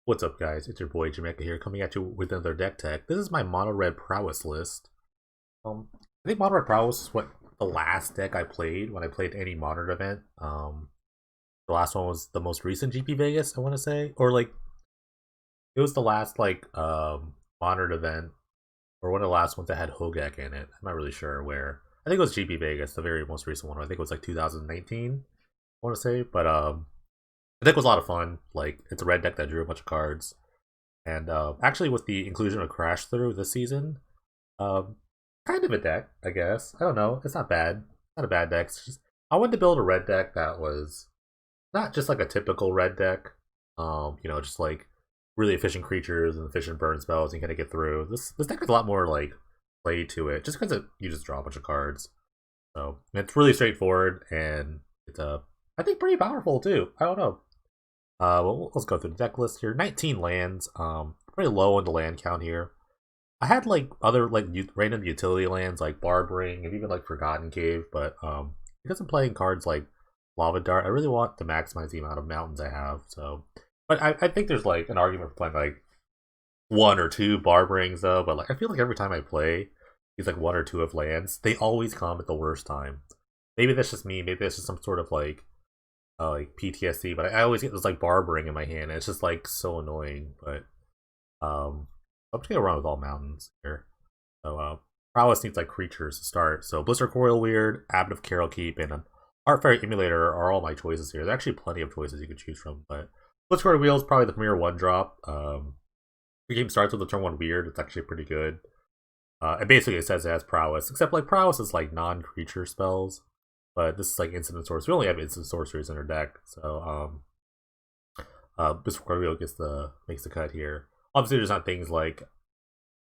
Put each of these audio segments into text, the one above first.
What's up, guys? It's your boy Jamaica here, coming at you with another deck tech. This is my mono red prowess list. I think mono red prowess is what the last deck I played when I played any modern event. The last one was the most recent GP Vegas, I want to say, or like it was the last modern event, or one of the last ones that had Hogak in it. I'm not really sure where. I think it was GP Vegas, the very most recent one. I think it was like 2019. I want to say, but the deck was a lot of fun. Like it's a red deck that drew a bunch of cards. And actually, with the inclusion of Crash Through this season, um, kind of a deck, I guess. I don't know. It's not bad. Not a bad deck. It's just I wanted to build a red deck that was not just like a typical red deck. Just like really efficient creatures and efficient burn spells and kind of get through. This deck has a lot more like play to it, just because you just draw a bunch of cards. So it's really straightforward and it's I think pretty powerful too. I don't know. Well, let's go through the deck list here. 19 lands. Pretty low on the land count here. I had like other like random utility lands like Barb Ring and even like Forgotten Cave, but because I'm playing cards like Lava Dart, I really want to maximize the amount of mountains I have. So, but I think there's like an argument for playing like one or two Barb Rings though. But like I feel like every time I play these like one or two of lands, they always come at the worst time. Maybe that's just me. Maybe that's just some sort of like PTSD, but I always get this like barbering in my hand, and it's just like so annoying. But I'm just gonna run with all mountains here. So prowess needs like creatures to start. So Blister Coil Weird, Abbot of Carol Keep, and an Art Fairy Emulator are all my choices here. There's actually plenty of choices you could choose from, but Blister Coil Wheel is probably the premier one drop. The game starts with the turn one weird. It's actually pretty good. And basically it says it has prowess, except like prowess is like non-creature spells. But this is like instant sorcery. We only have instant sorceries in our deck, so this Wheel makes the cut here. Obviously, there's not things like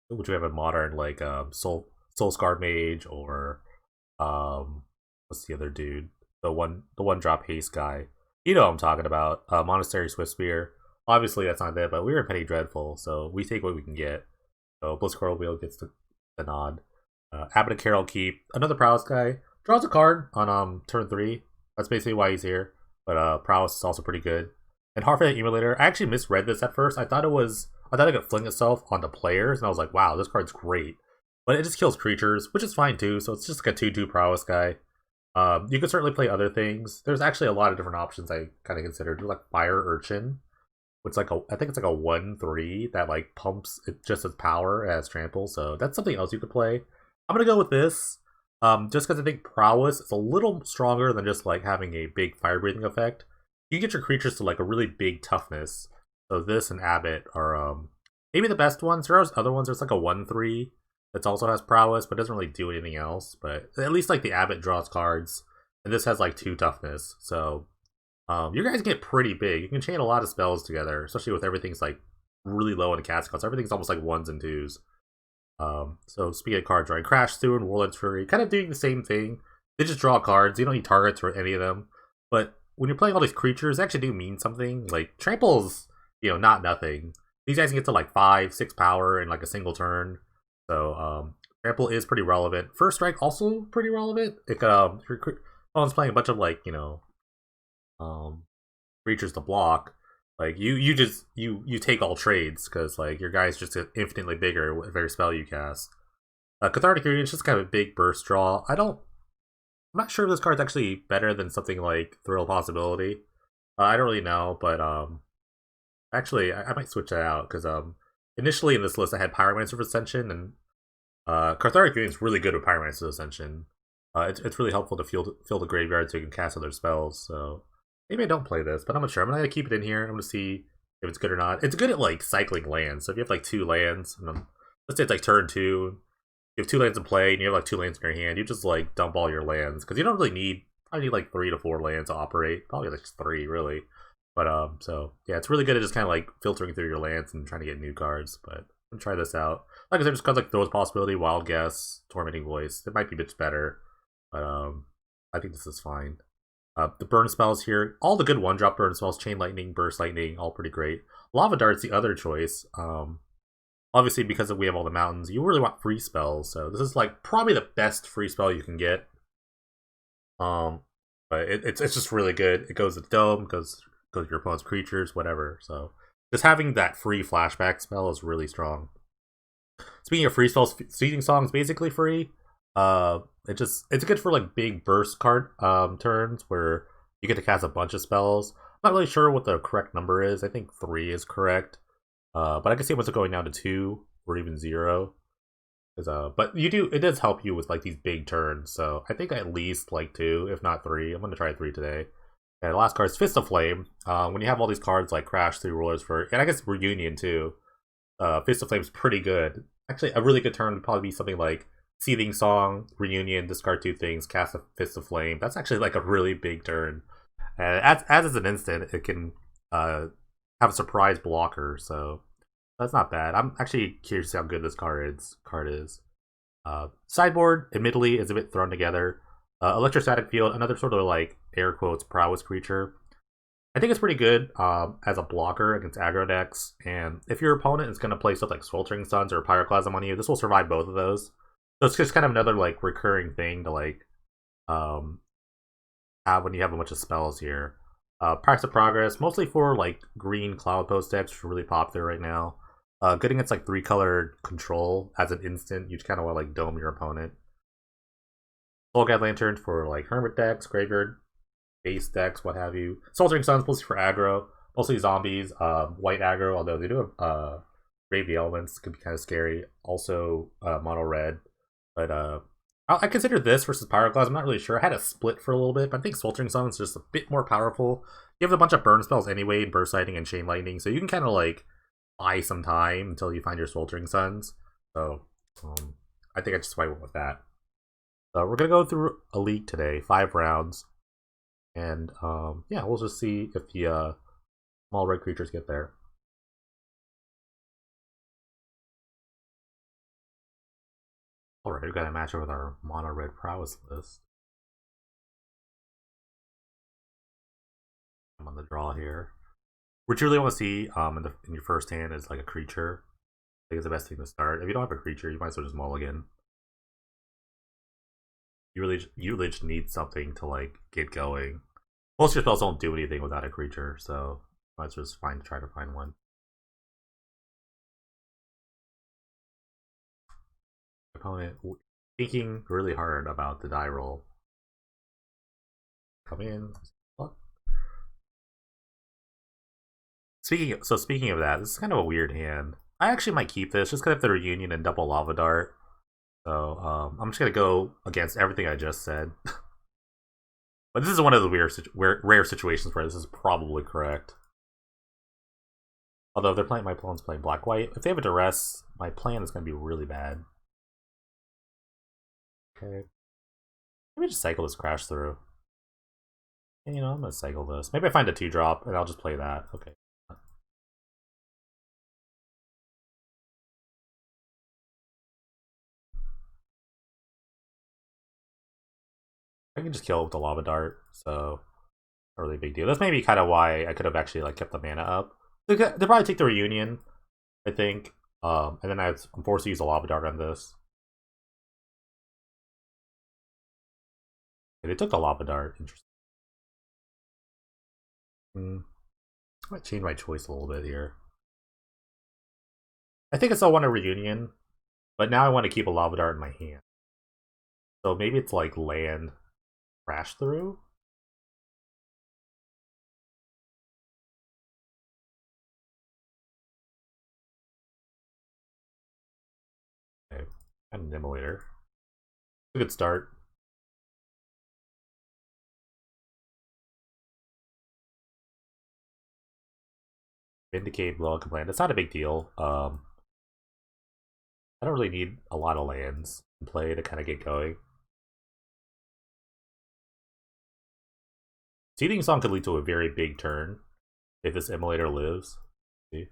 which we have in modern, like Soul Scar Mage or what's the other dude? The one drop haste guy. You know what I'm talking about. Monastery Swiftspear. Obviously, that's not there, but we were in Penny Dreadful, so we take what we can get. So Blitzcoral Wheel gets the nod. Abbot of Carol Keep, another prowess guy. Draws a card on turn 3. That's basically why he's here. But prowess is also pretty good. And Heartfelt Emulator, I actually misread this at first. I thought it could fling itself onto players, and I was like, wow, this card's great. But it just kills creatures, which is fine too. So it's just like a 2/2 prowess guy. You can certainly play other things. There's actually a lot of different options I kind of considered. Like Fire Urchin, which I think it's like a 1/3 that like pumps it just as power as trample. So that's something else you could play. I'm gonna go with this. Just because I think prowess is a little stronger than just like having a big fire breathing effect. You get your creatures to like a really big toughness. So this and Abbot are maybe the best ones. There are other ones. There's like a 1/3 that also has prowess, but doesn't really do anything else. But at least like the Abbot draws cards, and this has like 2 toughness. So you guys get pretty big. You can chain a lot of spells together, especially with everything's like really low in cast costs. Everything's almost like 1s and 2s. So speaking of card drawing, Crash Through and Warlord's Fury, kind of doing the same thing. They just draw cards. You don't need targets for any of them. But when you're playing all these creatures, they actually do mean something. Like Trample's, not nothing. These guys can get to like 5, 6 power in like a single turn. So Trample is pretty relevant. First Strike also pretty relevant. It could if your opponent's playing a bunch of like creatures to block. Like you just take all trades because like your guys just get infinitely bigger with every spell you cast. Cathartic Union is just kind of a big burst draw. I'm not sure if this card's actually better than something like Thrill Possibility. I don't really know, but actually I might switch that out because initially in this list I had Pyromancer's Ascension, and Cathartic Union is really good with Pyromancer's Ascension. It's really helpful to fill the graveyard so you can cast other spells. So maybe I don't play this, but I'm not sure. I'm gonna keep it in here. I'm gonna see if it's good or not. It's good at like cycling lands. So if you have like 2 lands, and let's say it's like turn 2, you have 2 lands in play, and you have like 2 lands in your hand, you just like dump all your lands because you don't really need. I need like 3 to 4 lands to operate. Probably like just 3 really. But so yeah, it's really good at just kind of like filtering through your lands and trying to get new cards. But I'm gonna try this out. Like I said, just cause like Throws Possibility, Wild Guess, Tormenting Voice. It might be a bit better, but I think this is fine. The burn spells here, all the good 1-drop burn spells, Chain Lightning, Burst Lightning, all pretty great. Lava Dart's the other choice. Obviously, because we have all the mountains, you really want free spells. So this is like probably the best free spell you can get. But it's just really good. It goes to the dome, goes to your opponent's creatures, whatever. So Just having that free flashback spell is really strong. Speaking of free spells, Seething Song is basically free. It's good for like big burst card turns where you get to cast a bunch of spells. I'm not really sure what the correct number is. I think 3 is correct. But I can see what's going down to 2 or even 0. But it does help you with like these big turns. So I think at least like 2, if not 3. I'm gonna try 3 today. And the last card is Fist of Flame. When you have all these cards like Crash, 3 Rulers for, and I guess Reunion too. Fist of Flame is pretty good. Actually, a really good turn would probably be something like Seething Song, Reunion, discard 2 things, cast a Fist of Flame. That's actually like a really big turn. And as an instant, it can have a surprise blocker, so that's not bad. I'm actually curious to see how good this card is. Sideboard, admittedly, is a bit thrown together. Electrostatic Field, another sort of like air quotes prowess creature. I think it's pretty good as a blocker against aggro decks, and if your opponent is going to play stuff like Sweltering Suns or Pyroclasm on you, this will survive both of those. So it's just kind of another like recurring thing to like have when you have a bunch of spells here. Practice of Progress, mostly for like green Cloud Post decks, which are really popular right now. Good against like 3-color control as an instant, you just kind of want to like dome your opponent. Soulguide Lantern for like Hermit decks, Graveyard base decks, what have you. Sweltering Suns mostly for aggro, mostly zombies, white aggro, although they do have Brave the Elements, could be kind of scary. Also mono red, but I consider this versus Pyroclasm. I'm not really sure. I had a split for a little bit, but I think Sweltering Suns is just a bit more powerful. You have a bunch of burn spells anyway, Burst Sighting and Chain Lightning, so you can kind of like buy some time until you find your Sweltering Suns. So I think I just went with that. So we're gonna go through a league today, 5 rounds. And yeah, we'll just see if the small red creatures get there. Alright, we've got a matchup with our mono red prowess list. I'm on the draw here. What you really want to see in your first hand is like a creature. I think it's the best thing to start. If you don't have a creature, you might as well just mulligan. You really just need something to like get going. Most of your spells don't do anything without a creature, so might as well just try to find one. Opponent thinking really hard about the die roll. Come in. What? Speaking of that, this is kind of a weird hand. I actually might keep this just because of the Reunion and double Lava Dart. So I'm just gonna go against everything I just said. But this is one of the rare situations where this is probably correct. Although if they're playing, my opponent's playing black-white. If they have a duress, my plan is gonna be really bad. Okay. Maybe just cycle this Crash through. And, you know, I'm gonna cycle this. Maybe I find a 2-drop and I'll just play that. Okay. I can just kill it with the Lava Dart, so not really a big deal. That's maybe kind of why I could have actually like kept the mana up. They'll probably take the Reunion, I think, and then I'm forced to use a Lava Dart on this. Okay, they took the Lava Dart. Interesting. I might change my choice a little bit here. I think I still want a Reunion, but now I want to keep a Lava Dart in my hand. So maybe it's like land Crash through. Okay, and an Immolator. A good start. Vindicate, Blow, and Command. It's not a big deal. I don't really need a lot of lands in play to kind of get going. Seething Song could lead to a very big turn if this Immolator lives. See?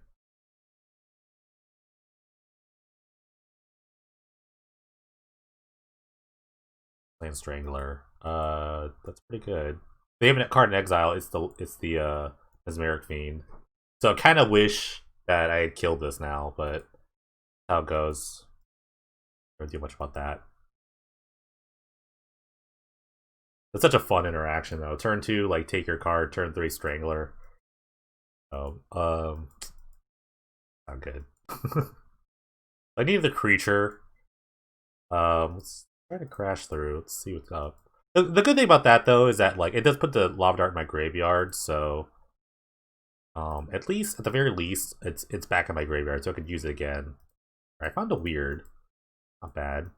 Land Strangler. That's pretty good. They have a card in exile. It's the Mesmeric Fiend. So I kind of wish that I had killed this now, but how it goes. I don't do much about that. It's such a fun interaction though. Turn 2, like take your card. Turn 3, Strangler. So, Not good. I need the creature. Let's try to crash through. Let's see what's up. The good thing about that though is that like it does put the lava dart in my graveyard, so at least at the very least it's back in my graveyard, so I could use it again. I found a weird. Not bad.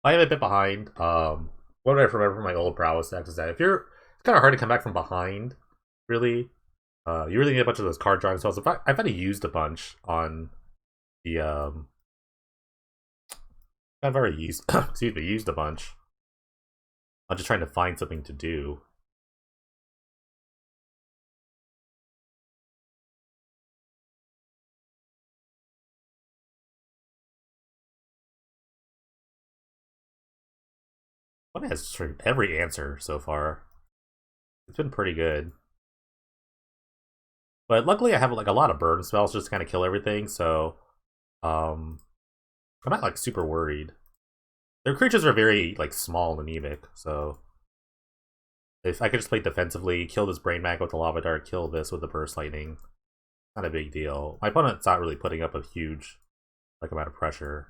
I am a bit behind. What I remember from my old prowess decks is that if you're, it's kind of hard to come back from behind. Really, you really need a bunch of those card drawing spells. I've already used a bunch on the I've already used excuse me, used a bunch. I'm just trying to find something to do. One has every answer so far. It's been pretty good. But luckily I have like a lot of burn spells just to kind of kill everything, so um I'm not like super worried. Their creatures are very like small and anemic, so if I could just play defensively, kill this Brain Mag with the Lava Dart, kill this with the Burst Lightning, not a big deal. My opponent's not really putting up a huge like amount of pressure.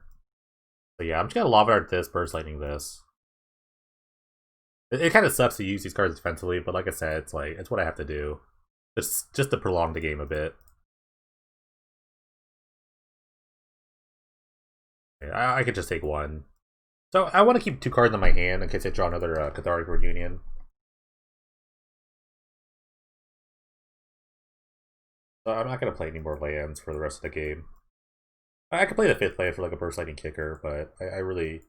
So yeah, I'm just gonna Lava Dart this, Burst Lightning this. It kind of sucks to use these cards defensively, but like I said, it's like it's what I have to do. It's just to prolong the game a bit. I could just take one. So I want to keep 2 cards in my hand in case I draw another Cathartic Reunion. So I'm not going to play any more lands for the rest of the game. I could play the 5th land for like a Burst Lightning Kicker, but I really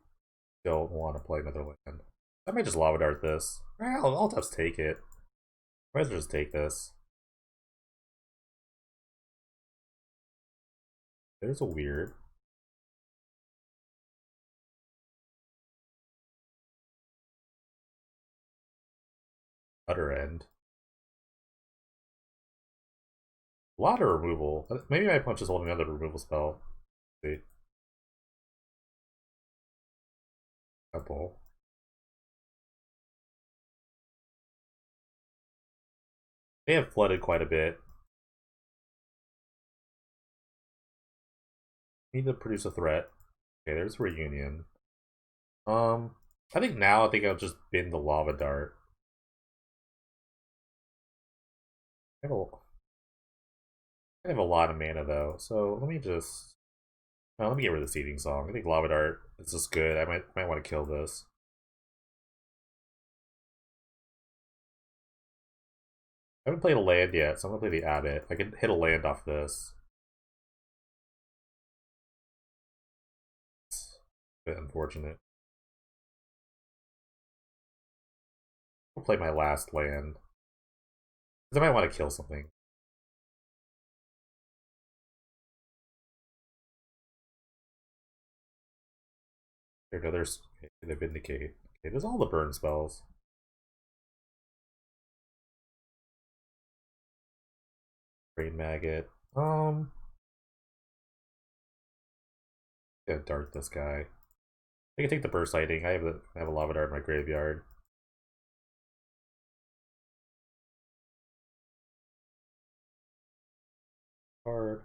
don't want to play another land. I might just Lava Dart this. I'll just take it. Might as well just take this. There's a weird. Utter End. A lot of removal. Maybe my punch is holding another removal spell. Let's see. Temple. They have flooded quite a bit. Need to produce a threat. Okay, there's Reunion. I think now I'll just bin the Lava Dart. I have a lot of mana though, so let me just. No, let me get rid of the Seething Song. I think Lava Dart is just good. I might want to kill this. I haven't played a land yet, so I'm gonna play the Abbot. I can hit a land off this. It's a bit unfortunate. I'll play my last land. Because I might want to kill something. There go, there's they Vindicate. Okay, there's all the burn spells. Brain Maggot. Yeah, dart this guy. I can take the burst lighting. I have a lava dart in my graveyard. Card.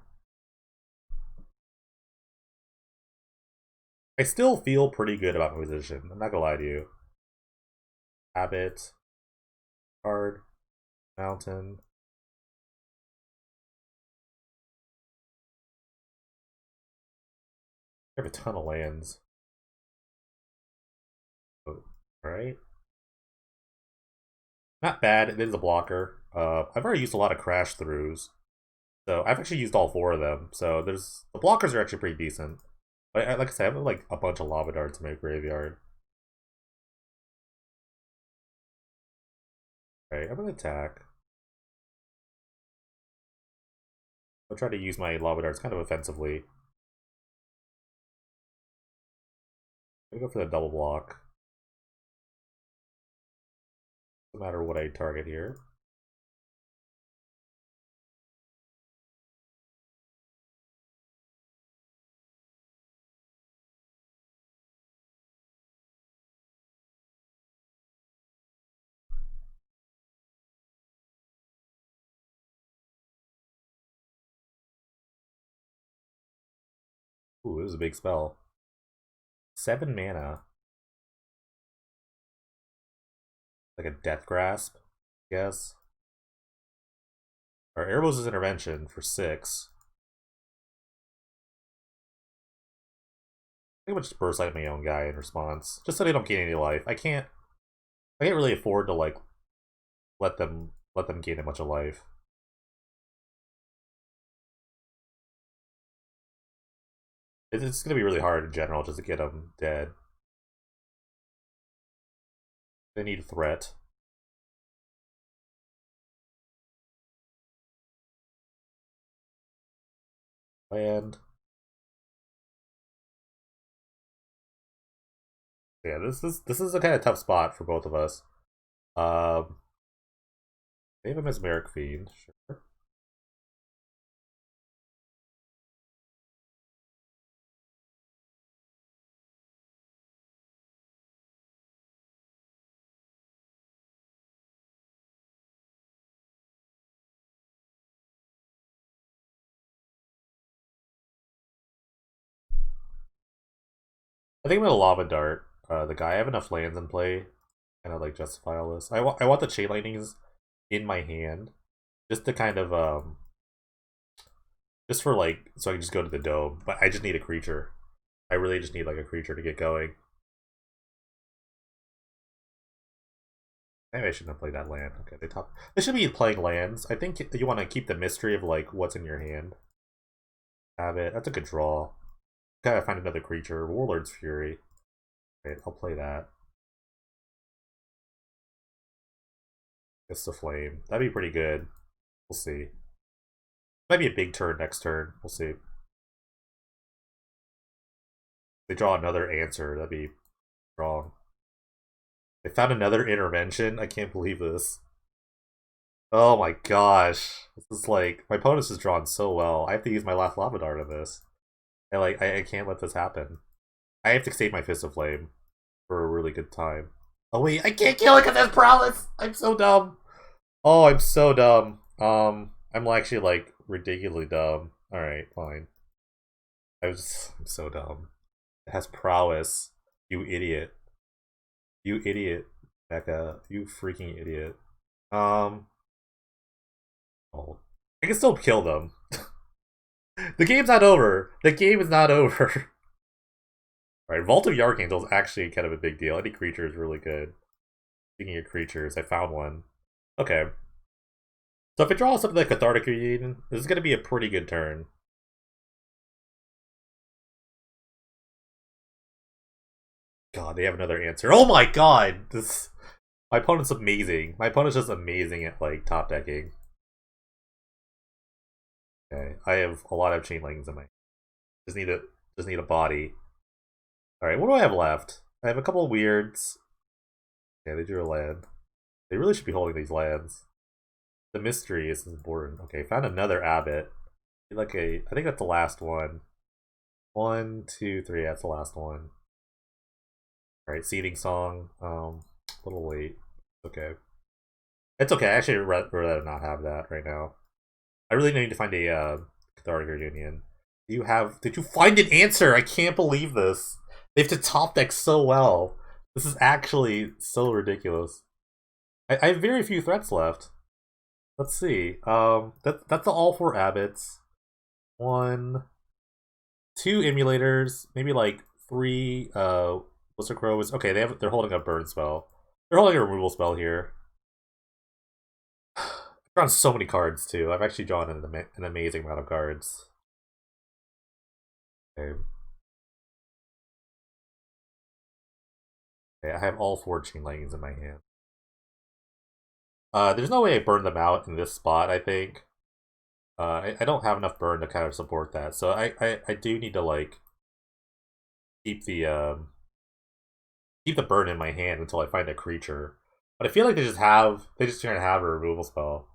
I still feel pretty good about my position. I'm not gonna lie to you. Habit. Card. Mountain. I have a ton of lands. Oh, alright. Not bad. It is a blocker. I've already used a lot of crash throughs. So I've actually used all 4 of them. So there's the blockers are actually pretty decent. Like I said, I have like a bunch of lava darts in my graveyard. Okay, I'm gonna attack. I'll try to use my lava darts kind of offensively. I'm gonna go for the double block. No matter what I target here. Ooh, this is a big spell. 7 mana. Like a Death Grasp, I guess. Or Erebos' Intervention for 6. I think I'm just burst like my own guy in response. Just so they don't gain any life. I can't really afford to like let them gain a bunch of life. It's gonna be really hard in general just to get them dead. They need a threat. Land. Yeah, this is a kind of tough spot for both of us. Um, they have a Mesmeric Fiend, sure. I think I'm gonna Lava Dart the guy. I have enough lands in play, kind of like justify all this. I want the Chain Lightnings in my hand, just to kind of just for like so I can just go to the dome. But I just need a creature. I really just need like a creature to get going. Maybe I shouldn't have played that land. Okay, they should be playing lands. I think you want to keep the mystery of like what's in your hand. Have it. That's a good draw. Gotta find another creature. Warlord's Fury. Okay, I'll play that. It's the Flame. That'd be pretty good. We'll see. Might be a big turn next turn. We'll see. They draw another answer. That'd be strong. They found another intervention. I can't believe this. Oh my gosh. This is like my opponent's just drawn so well. I have to use my last lava dart on this. And like I can't let this happen. I have to save my Fist of Flame for a really good time. Oh wait, I can't kill it because there's prowess! I'm so dumb. Oh, I'm so dumb. I'm actually like ridiculously dumb. Alright, fine. I'm so dumb. It has prowess. You idiot. You idiot, Becca. You freaking idiot. Oh. I can still kill them. The game's not over. The game is not over. Alright, Vault of the Archangel is actually kind of a big deal. Any creature is really good. Speaking of creatures, I found one. Okay. So if I draw something like Cathartic Reunion, this is going to be a pretty good turn. God, they have another answer. Oh my god! My opponent's amazing. My opponent's just amazing at like top decking. Okay, I have a lot of chain lightnings in my. Just need a body. All right, what do I have left? I have a couple of weirds. Yeah, they drew a land. They really should be holding these lands. The mystery is important. Okay, found another abbot. Like I think that's the last one. 1, 2, 3. That's the last one. All right, seeding song. A little late. Okay, it's okay. I actually rather not have that right now. I really need to find a Cathartic Reunion. Did you find an answer? I can't believe this. They have to top deck so well. This is actually so ridiculous. I have very few threats left. Let's see. That's all 4 abbots. 1, 2 emulators, maybe like 3 Blister Crows. Okay, they're holding a burn spell. They're holding a removal spell here. I've drawn so many cards too. I've actually drawn an amazing amount of cards. Okay. Okay, I have all 4 chain lightnings in my hand. There's no way I burn them out in this spot, I think. I don't have enough burn to kind of support that, so I do need to like keep the burn in my hand until I find a creature. But I feel like they just trying to have a removal spell.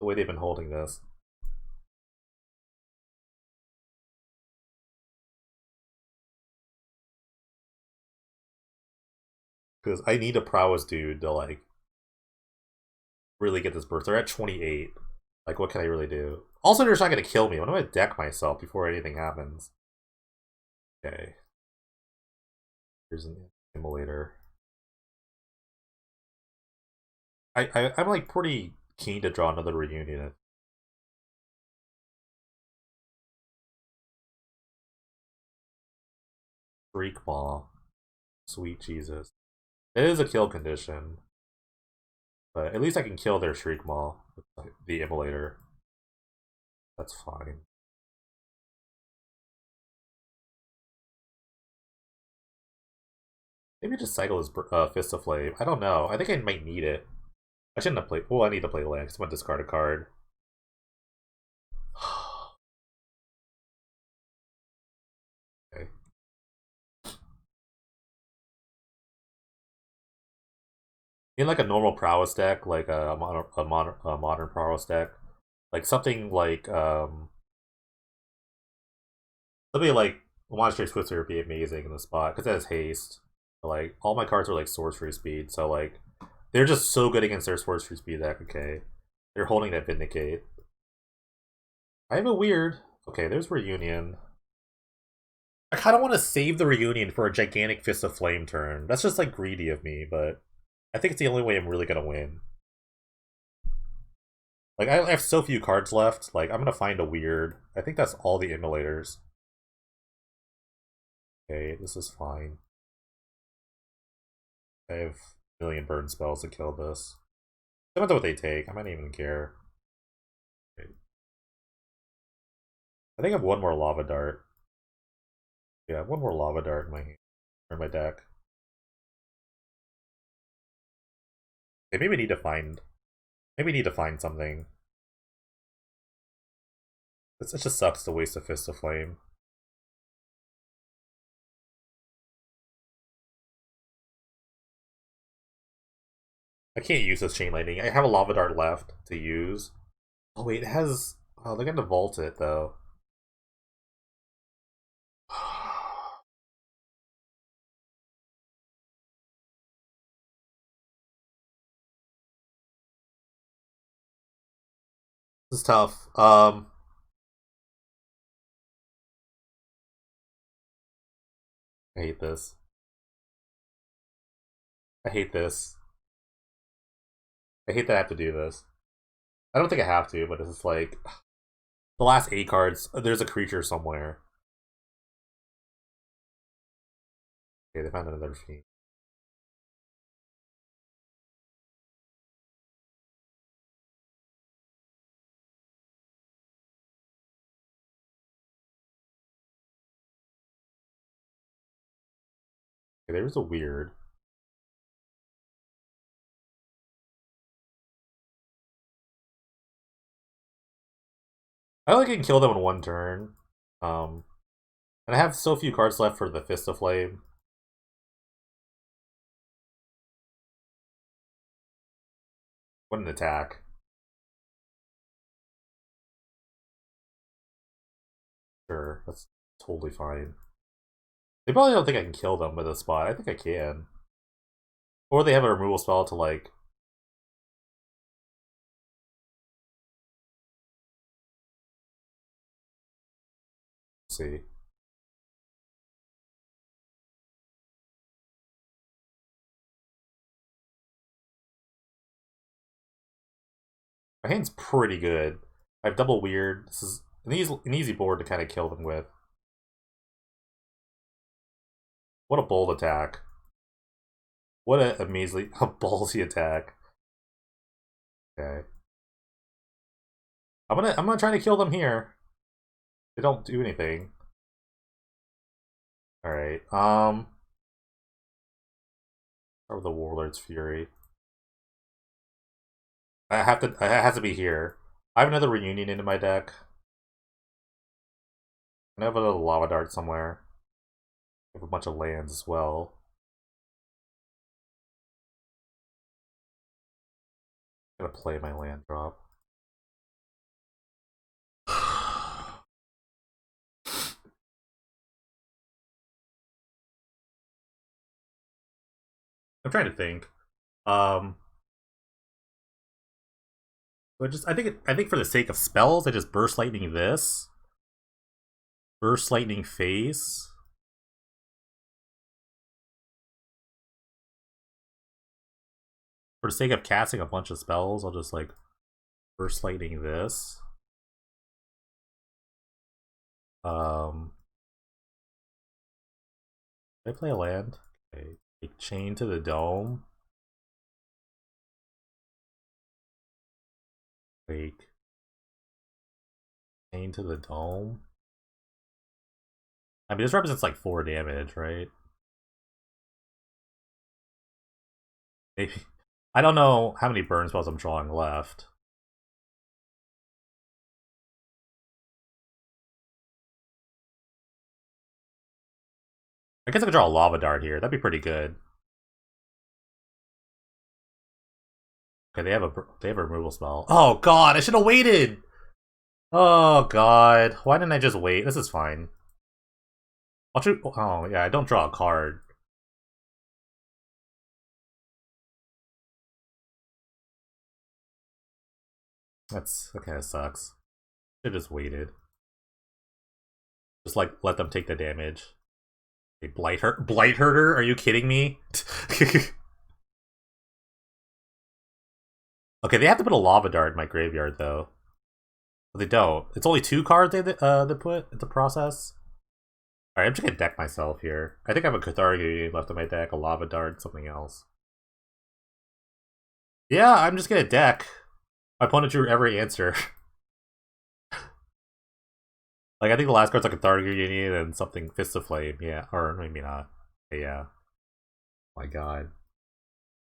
The way they've been holding this. Because I need a prowess dude to like really get this burst. They're at 28. Like, what can I really do? Also, they're just not gonna kill me. I'm gonna deck myself before anything happens. Okay. Here's an immolator. I'm like pretty keen to draw another reunion. Freak Ball. Sweet Jesus. It is a kill condition. But at least I can kill their Shriek Maw with the immolator. That's fine. Maybe just cycle his Fist of Flame. I don't know. I think I might need it. I shouldn't have played. Well, I need to play land because I'm going to discard a card. Okay. In like a normal prowess deck, like a modern prowess deck, like something like Monster Switzer would be amazing in the spot because it has haste. Like all my cards are like sorcery speed, so like they're just so good against their sorcery speed deck. Okay, they're holding that Vindicate. I have a weird. Okay, there's Reunion. I kind of want to save the Reunion for a gigantic Fist of Flame turn. That's just like greedy of me, but I think it's the only way I'm really gonna win. Like I have so few cards left. Like I'm gonna find a weird. I think that's all the immolators. Okay, this is fine. I have a million burn spells to kill this. I don't know what they take. I might not even care. Okay. I think I have one more lava dart. Yeah, I have one more lava dart in my hand, or in my deck. Okay, maybe we need to find. Maybe we need to find something. It just sucks to waste a Fist of Flame. I can't use this Chain Lightning. I have a Lava Dart left to use. Oh wait, it has... Oh, they're gonna vault it, though. This is tough. I hate this. I hate this. I hate that I have to do this. I don't think I have to, but it's just like... The last 8 cards, there's a creature somewhere. Okay, they found another fiend. Okay, there's a weird. I only can kill them in one turn. And I have so few cards left for the Fist of Flame. What an attack. Sure, that's totally fine. They probably don't think I can kill them with a spot. I think I can. Or they have a removal spell to like... See. My hand's pretty good. I have double weird. This is an easy board to kind of kill them with. What a bold attack. What a amazingly a ballsy attack. Okay. I'm gonna try to kill them here. They don't do anything. Alright, or the Warlord's Fury. It has to be here. I have another Reunion into my deck. I have a little Lava Dart somewhere. I have a bunch of lands as well. I'm gonna play my land drop. I'm trying to think. But just I think for the sake of spells, I just burst lightning this. Burst lightning face. For the sake of casting a bunch of spells, I'll just like First Lightning this. Did I play a land? Okay. Like Chain to the Dome. Like Chain to the Dome. I mean, this represents like 4 damage, right? Maybe. I don't know how many burn spells I'm drawing left. I guess I could draw a Lava Dart here. That'd be pretty good. Okay, they have a removal spell. Oh god, I should have waited. Oh god, why didn't I just wait? This is fine. Oh yeah, I don't draw a card. That kind of sucks. Should have just waited. Just like let them take the damage. Hey, Blight Herder? Are you kidding me? Okay, they have to put a Lava Dart in my graveyard though. But they don't. It's only 2 cards they put into process. Alright, I'm just gonna deck myself here. I think I have a Cathartic Union left in my deck, a Lava Dart, something else. Yeah, I'm just gonna deck. My opponent drew every answer. Like, I think the last card's like a Cathartic Union and something Fist of Flame, yeah. Or maybe not. Yeah. Oh my god.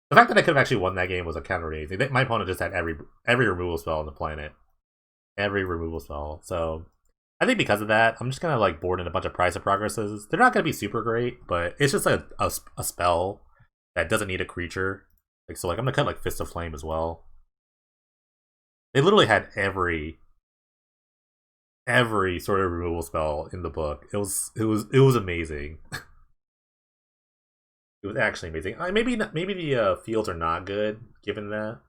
The fact that I could have actually won that game was a counter amazing. My opponent just had every removal spell on the planet. Every removal spell. So I think because of that, I'm just gonna like board in a bunch of Price of Progresses. They're not gonna be super great, but it's just like a spell that doesn't need a creature. Like so, like I'm gonna cut like Fist of Flame as well. They literally had every sort of removal spell in the book. It was amazing. It was actually amazing. Maybe the fields are not good given that.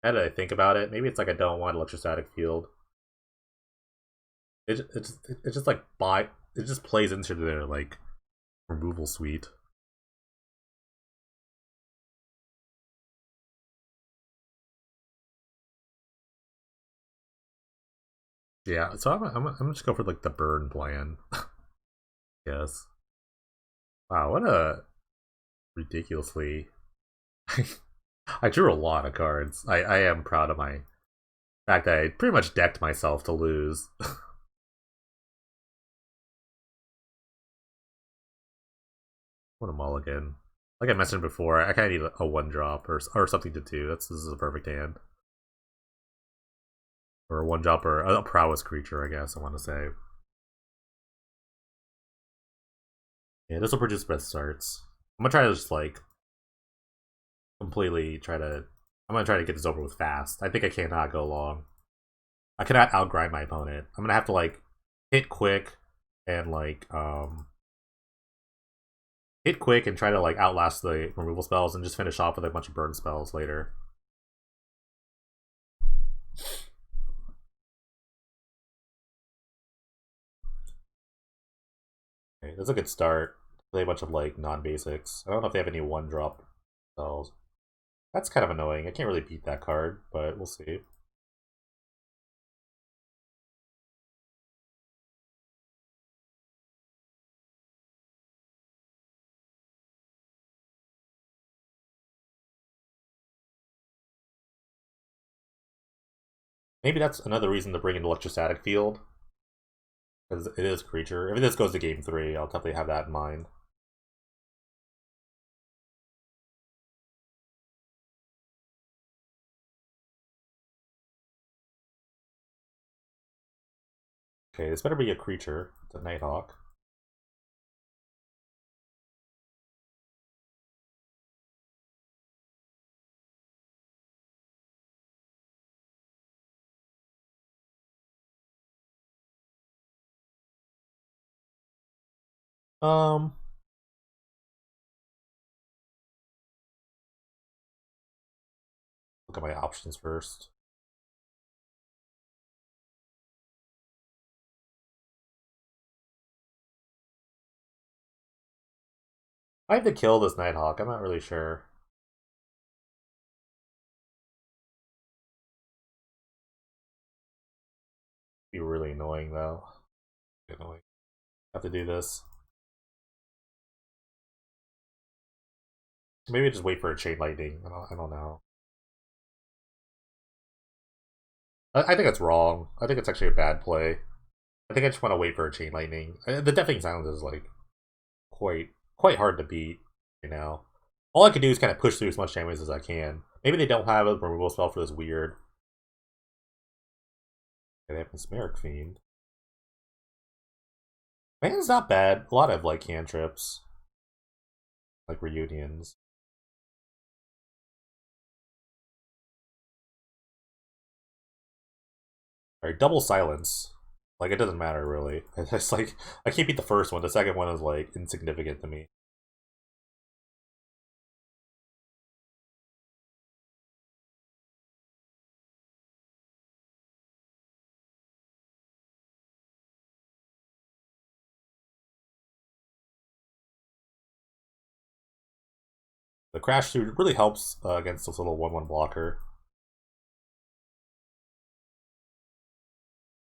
Now that I think about it, maybe it's like I don't want electrostatic field. It just like it just plays into their like removal suite. Yeah, so I'm just go for like the burn plan. Yes. Wow, what a ridiculously. I drew a lot of cards. I am proud of my fact that I pretty much decked myself to lose. What a mulligan. Like I mentioned before, I kind of need a 1-drop or something to do. This is a perfect hand. Or a 1-drop or a prowess creature, I guess I want to say. Yeah, this will produce best starts. I'm gonna try to just like completely try to. I'm gonna try to get this over with fast. I think I cannot go long. I cannot outgrind my opponent. I'm gonna have to like hit quick and like hit quick and try to like outlast the removal spells and just finish off with a bunch of burn spells later. Okay, that's a good start. Play a bunch of like non-basics. I don't know if they have any 1-drop spells. That's kind of annoying. I can't really beat that card, but we'll see. Maybe that's another reason to bring in electrostatic field. Because it is a creature. If this goes to game 3, I'll definitely have that in mind. Okay, this better be a creature. It's a Nighthawk. Um, look at my options first. I have to kill this Nighthawk. I'm not really sure. really annoying though. Annoying. Have to do this. Maybe just wait for a chain lightning. I don't know. I think it's wrong. I think it's actually a bad play. I think I just want to wait for a chain lightning. The deafening silence is like quite hard to beat right now. All I can do is kind of push through as much damage as I can. Maybe they don't have a removal spell for this weird. They have Mesmeric Fiend. Man, it's not bad. A lot of like cantrips, like reunions. Alright, double silence. Like, it doesn't matter, really. It's like, I can't beat the first one. The second one is, like, insignificant to me. The Crash Suit really helps against this little 1-1 blocker.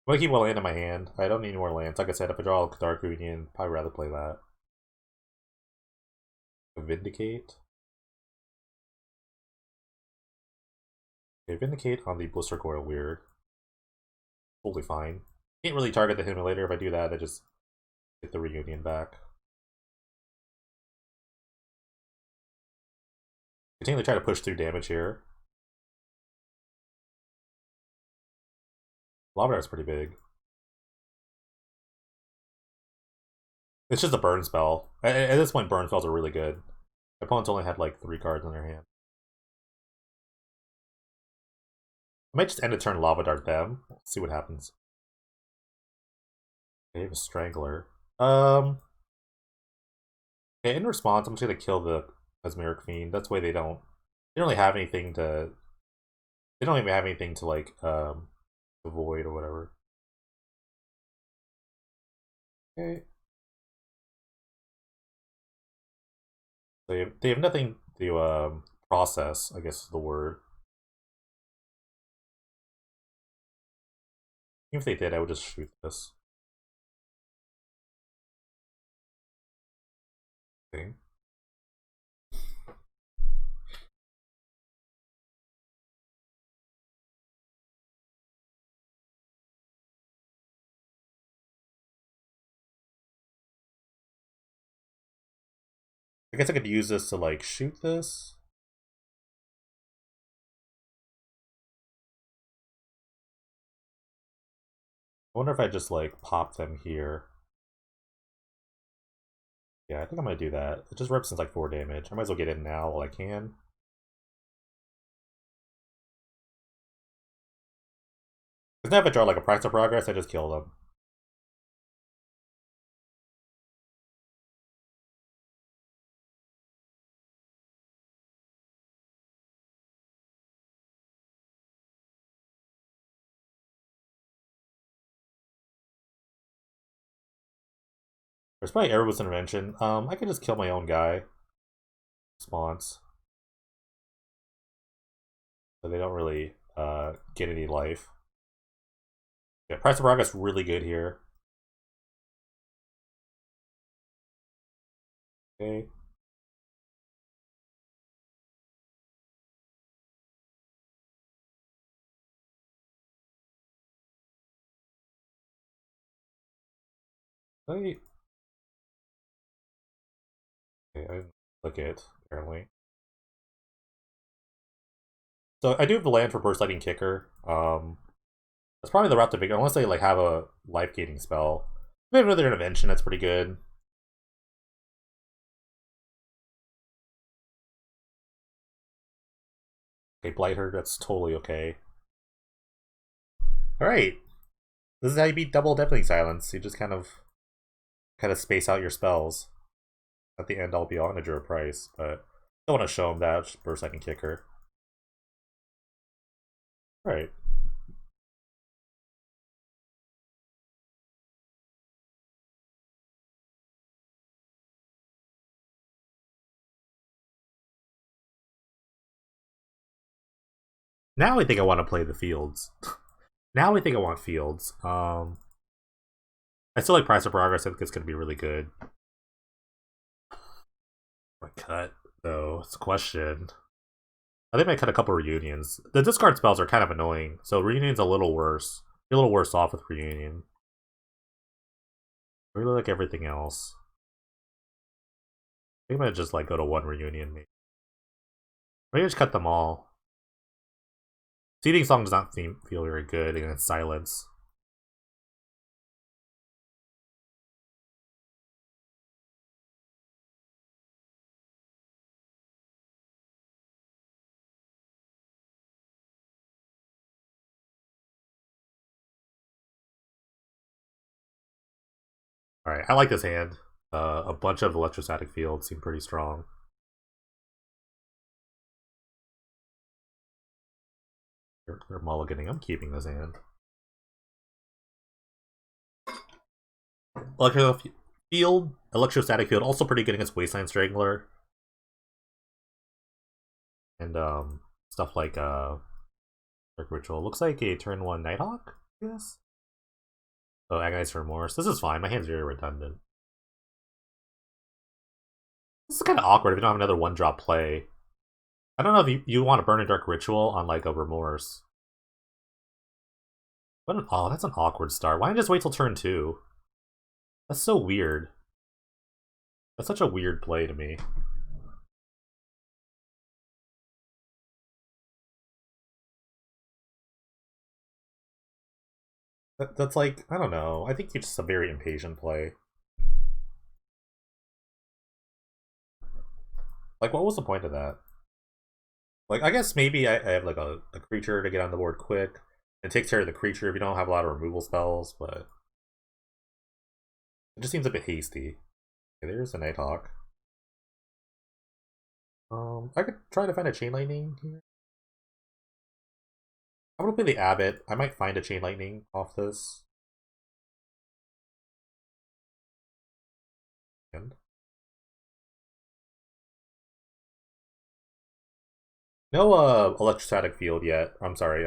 I'm gonna keep one land in my hand. I don't need any more lands. Like I said, if I draw a Dark Reunion, I'd rather play that. Vindicate. Okay, Vindicate on the Blister Coil, weird. Totally fine. Can't really target the Himulator. If I do that, I just get the Reunion back. Continue to try to push through damage here. Lavadar's pretty big. It's just a burn spell. At this point, burn spells are really good. My opponents only had like 3 cards in their hand. I might just end a turn Lava Dart them. Let's see what happens. They have a Strangler. Okay, in response, I'm just gonna kill the Mesmeric Fiend. That's why they don't really have anything to. They don't even have anything to like avoid or whatever. Okay. They have nothing to process, I guess is the word. Even if they did, I would just shoot this. Okay. I guess I could use this to like shoot this. I wonder if I just like pop them here. Yeah, I think I'm gonna do that. It just represents like 4 damage. I might as well get in now while I can. Because now if I draw like a Price of Progress, I just kill them. There's probably Airwolf's Intervention. I could just kill my own guy. Response. So they don't really get any life. Yeah, Price of Progress really good here. Okay. Okay, I didn't look it, apparently. So I do have the land for Burst Lightning Kicker. That's probably the route to figure, unless they like have a life gating spell. They have another intervention, that's pretty good. Okay, Blighter, that's totally okay. Alright. This is how you beat double Deafening Silence. You just kind of space out your spells. At the end, I'll be on a draw price, but I don't want to show him that. Just Burst Lightning Kicker. Alright. Now I think I want to play the fields. Now I think I want fields. I still like Price of Progress. I think it's going to be really good. My cut, though, it's a question. I think I might cut a couple reunions. The discard spells are kind of annoying, so reunion's a little worse. You're a little worse off with reunion. I really like everything else. I think I might just like go to one reunion. Maybe just cut them all. Seeding Song does not feel very good against Silence. Alright, I like this hand. A bunch of electrostatic fields seem pretty strong. They're mulliganing. I'm keeping this hand. Electrostatic field, also pretty good against Wasteland Strangler. And stuff like Dark Ritual. Looks like a turn 1 Nighthawk, I guess? Oh, Agonize Remorse. This is fine. My hand's very redundant. This is kind of awkward if you don't have another 1-drop play. I don't know if you want to burn a Dark Ritual on like a Remorse. Oh, that's an awkward start. Why not just wait till turn 2? That's so weird. That's such a weird play to me. That's like, I don't know. I think it's just a very impatient play. Like, what was the point of that? Like, I guess maybe I have like a creature to get on the board quick. It takes care of the creature if you don't have a lot of removal spells, but it just seems a bit hasty. Okay, there's a Nighthawk. I could try to find a Chain Lightning here. I'm gonna play the Abbot. I might find a Chain Lightning off this. And no electrostatic field yet. I'm sorry,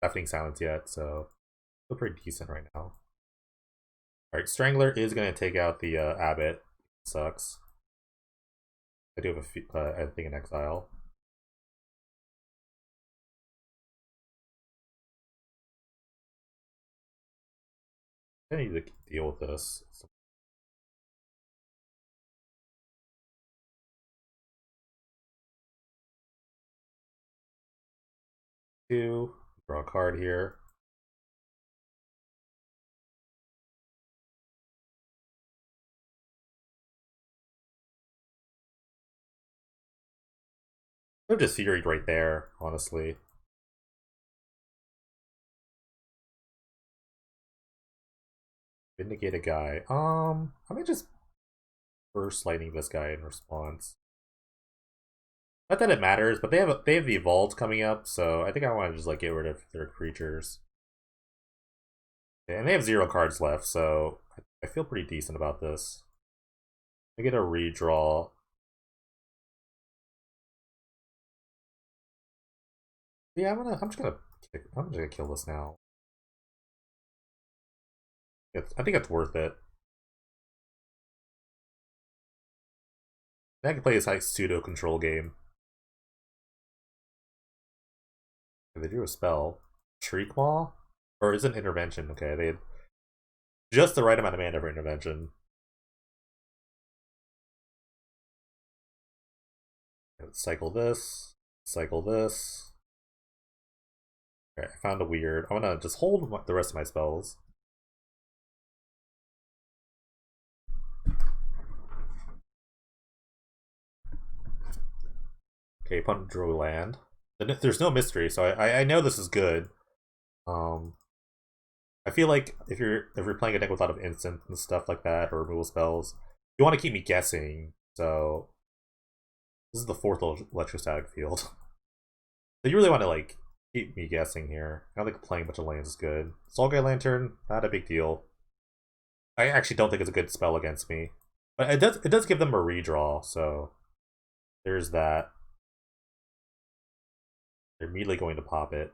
deafening silence yet, so feel pretty decent right now. Alright, Strangler is gonna take out the Abbot. Sucks. I do have a thing in exile. I need to deal with this. Two, draw a card here. I'm just Fury right there, honestly. Vindicate a guy. I might just Burst Lightning this guy in response. Not that it matters, but they have the Evolved coming up, so I think I want to just like get rid of their creatures. And they have 0 cards left, so I feel pretty decent about this. I get a redraw. Yeah, I'm just gonna kill this now. I think it's worth it. I can play this like pseudo control game. They drew a spell. Shriek Maw? Or is it an intervention? Okay, they had just the right amount of mana for intervention. Cycle this. Cycle this. Okay, I found a weird. I'm gonna just hold the rest of my spells. Okay, opponent drew a land. There's no mystery, so I know this is good. I feel like if you're playing a deck with a lot of instant and stuff like that, or removal spells, you want to keep me guessing. So this is the 4th electrostatic field. So you really want to like keep me guessing here. I don't think playing a bunch of lands is good. Soulgate Lantern, not a big deal. I actually don't think it's a good spell against me, but it does give them a redraw. So there's that. They're immediately going to pop it.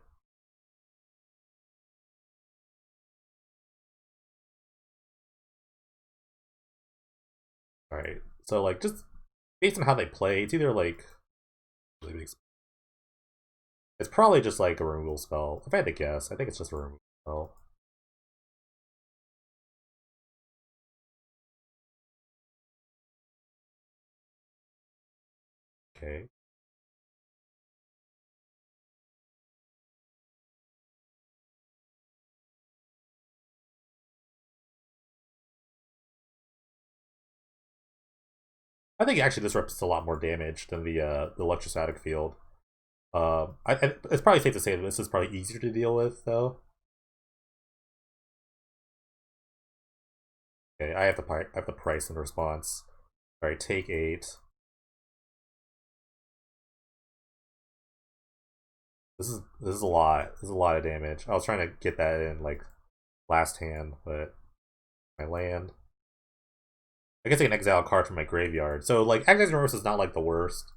So like just based on how they play, it's either like it's probably just like a removal spell. If I had to guess, I think it's just a removal spell. Okay. I think actually this represents a lot more damage than the electrostatic field. It's probably safe to say that this is probably easier to deal with, though. Okay, I have the price in response. All right, take 8. This is a lot. This is a lot of damage. I was trying to get that in like last hand, but my land. I guess I can exile a card from my graveyard. So like Exile Reverse is not like the worst.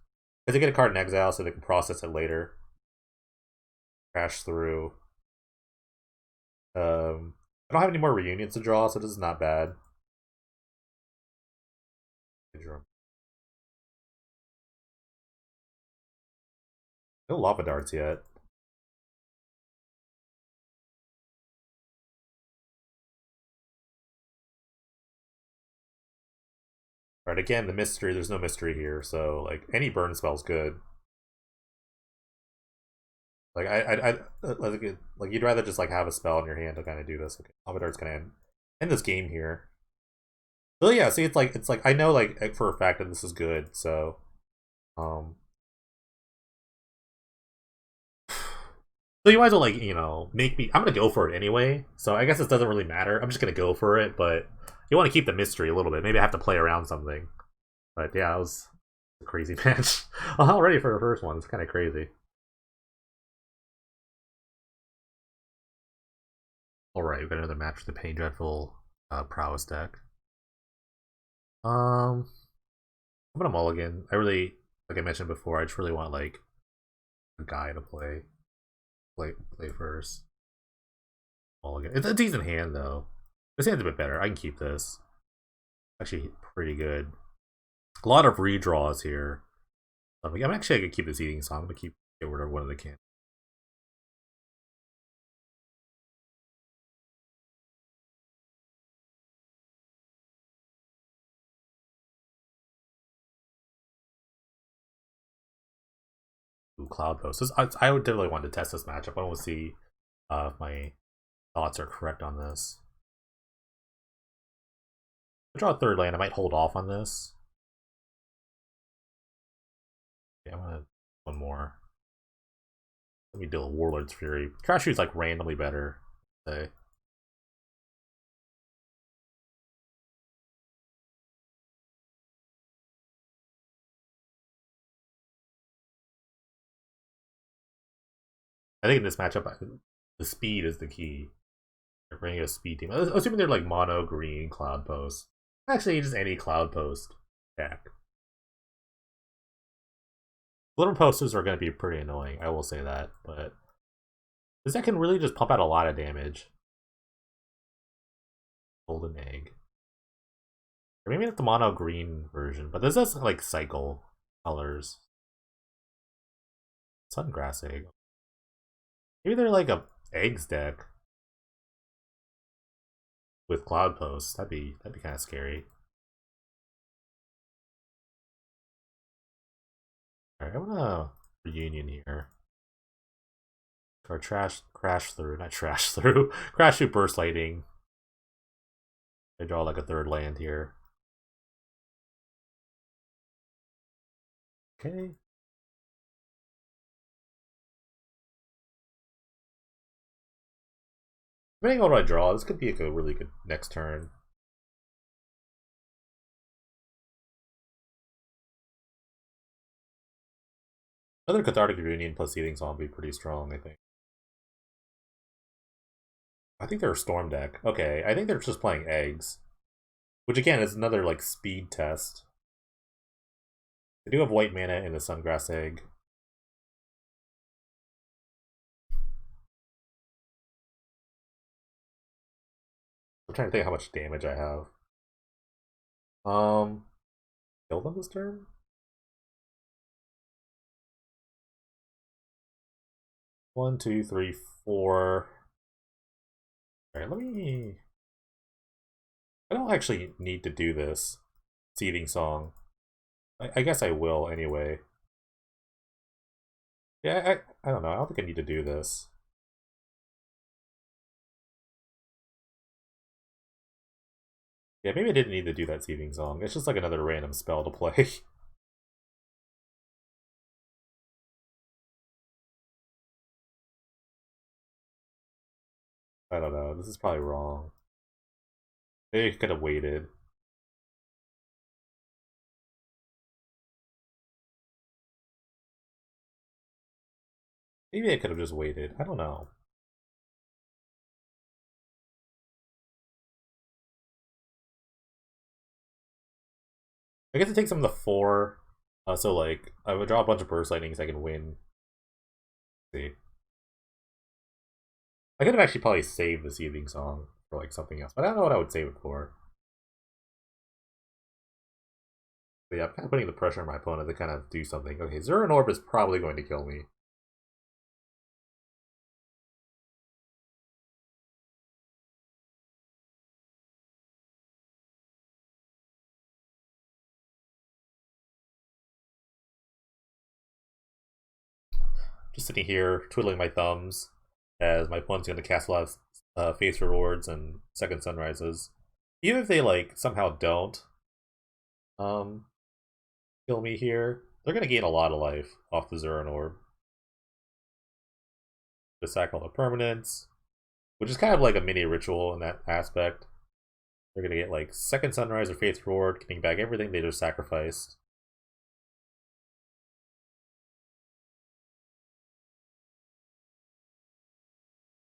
Because I get a card in exile so they can process it later. Crash through. I don't have any more reunions to draw, so this is not bad. No lava darts yet. Alright, again, the mystery, there's no mystery here, so like any burn spell's good. Like like you'd rather just like have a spell in your hand to kind of do this. Okay, lava dart's gonna end this game here. So yeah, see, it's like I know like for a fact that this is good, so um so you might as well like, you know, make me I'm gonna go for it anyway. So I guess it doesn't really matter. I'm just gonna go for it, but you want to keep the mystery a little bit. Maybe I have to play around something. But yeah, that was a crazy match. Already for the first one, it's kind of crazy. Alright, we've got another match with the Pain Dreadful Prowess deck. I'm gonna mulligan. I really, like I mentioned before, I just really want like a guy to play first. Mulligan. It's a decent hand though. This hand's a bit better. I can keep this. Actually, pretty good. A lot of redraws here. I'm actually gonna keep this eating, so I'm gonna get rid of one of the cans. Ooh, Cloud Post. I would definitely want to test this matchup. I want to see if my thoughts are correct on this. I draw a third land. I might hold off on this. Yeah, I'm gonna one more. Let me deal with Warlord's Fury. Trash Shoot's like randomly better. Say. I think in this matchup, the speed is the key. They're bringing a speed team. Assuming they're like mono green Cloud Post. Actually, just any Cloud Post deck. Little posters are going to be pretty annoying, I will say that, but this deck can really just pump out a lot of damage. Golden Egg. Or maybe not the mono green version, but this does like cycle colors. Sungrass Egg. Maybe they're like a eggs deck with Cloud Posts. That'd be kind of scary. Alright, I want a reunion here. Or crash through, not trash through. Crash through burst lightning. I draw like a third land here. Okay. Depending on what I draw, this could be a really good next turn. Another Cathartic Reunion plus Eating Song would be pretty strong, I think. I think they're a Storm deck. Okay, I think they're just playing Eggs. Which again is another like speed test. They do have white mana in the Sungrass Egg. I'm trying to think how much damage I have. kill them this turn? One, two, three, four. Alright, let me... I don't actually need to do this seething song. I guess I will anyway. Yeah, I don't know. I don't think I need to do this. Yeah, maybe I didn't need to do that seething song. It's just like another random spell to play. I don't know. This is probably wrong. Maybe I could have waited. Maybe I could have just waited. I don't know. I guess it takes them to 4. So, like, I would draw a bunch of burst lightnings, I can win. Let's see. I could have actually probably saved the seething song for, like, something else. But I don't know what I would save it for. But yeah, I'm kind of putting the pressure on my opponent to kind of do something. Okay, Zuran Orb is probably going to kill me. Just sitting here, twiddling my thumbs, as my opponent's going to cast a lot of face rewards and second sunrises. Even if they, like, somehow don't um, kill me here, they're going to gain a lot of life off the Zuran Orb. To sack all the permanents, which is kind of like a mini ritual in that aspect. They're going to get, like, second sunrise or faith reward, getting back everything they just sacrificed.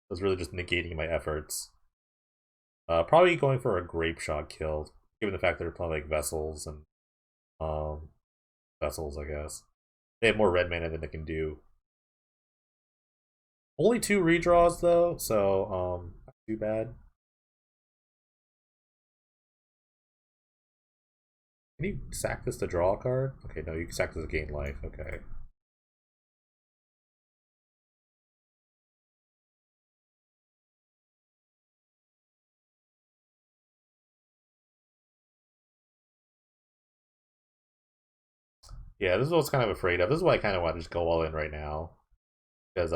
I was really just negating my efforts. Probably going for a grape shot kill, given the fact that they're playing like vessels and vessels, I guess. They have more red mana than they can do. Only 2 redraws though, so not too bad. Can you sack this to draw a card? Okay, no, you can sack this to gain life. Okay. Yeah, this is what I was kind of afraid of. This is why I kind of want to just go all in right now. Because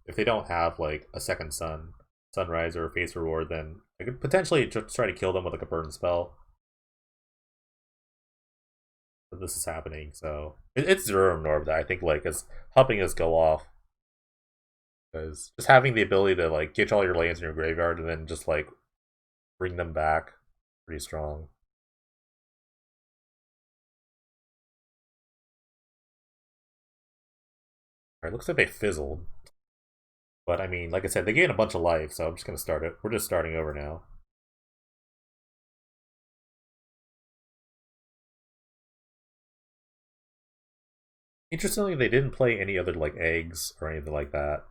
if they don't have like a second sunrise or a face reward, then I could potentially just try to kill them with like a burn spell. But this is happening, so it's Zurum Norb that I think like is helping us go off. Because just having the ability to like get all your lands in your graveyard and then just like bring them back, pretty strong. Alright, looks like they fizzled. But I mean, like I said, they gain a bunch of life, so I'm just gonna start it. We're just starting over now. Interestingly, they didn't play any other like eggs or anything like that.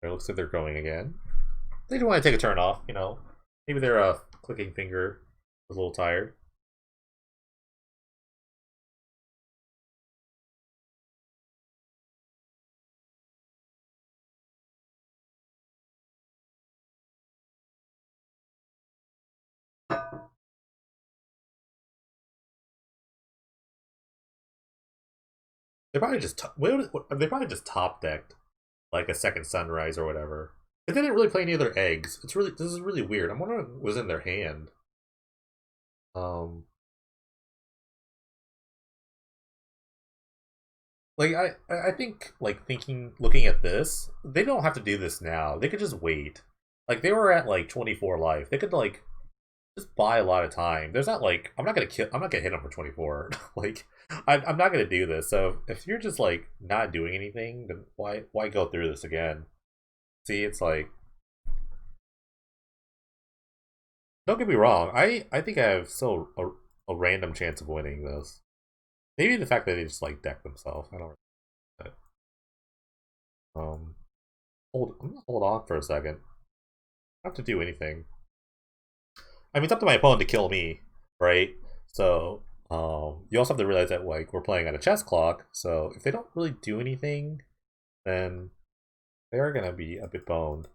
It looks like they're going again. They do want to take a turn off, you know. Maybe their clicking finger was a little tired. They probably just top decked like a second sunrise or whatever. They didn't really play any other eggs. This is really weird. I'm wondering what was in their hand. Um, like I think like looking at this, they don't have to do this now. They could just wait. Like they were at like 24 life. They could like just buy a lot of time. There's not like I'm not gonna hit them for 24. Like I'm not gonna do this. So if you're just like not doing anything, then why go through this again? See, it's like don't get me wrong. I think I have still a random chance of winning this. Maybe the fact that they just like deck themselves. I don't. Really know. I'm gonna hold on for a second. I don't have to do anything. I mean, it's up to my opponent to kill me, right? So, you also have to realize that like we're playing on a chess clock. So if they don't really do anything, then they are gonna be a bit boned.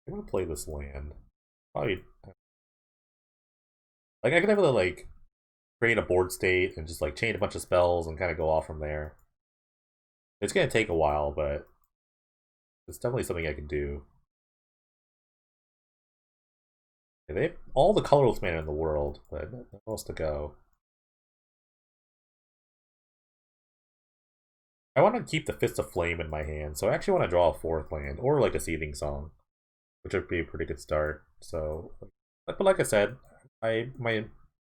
I'm gonna play this land. Probably like I could have like create a board state and just like chain a bunch of spells and kind of go off from there. It's gonna take a while, but it's definitely something I can do. They have all the colorless mana in the world, but nowhere else to go. I want to keep the Fist of Flame in my hand, so I actually want to draw a fourth land, or like a Seething Song, which would be a pretty good start. So, but like I said, I'm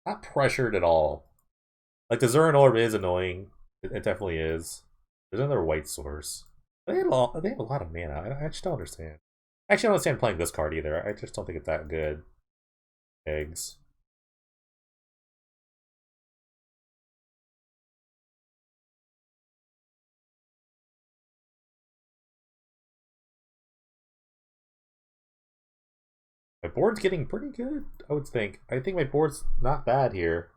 not pressured at all. Like the Zuran Orb is annoying. It definitely is. There's another white source. They have a lot of mana. I just don't understand. I actually don't understand playing this card either. I just don't think it's that good. Eggs. My board's getting pretty good, I would think. I think my board's not bad here.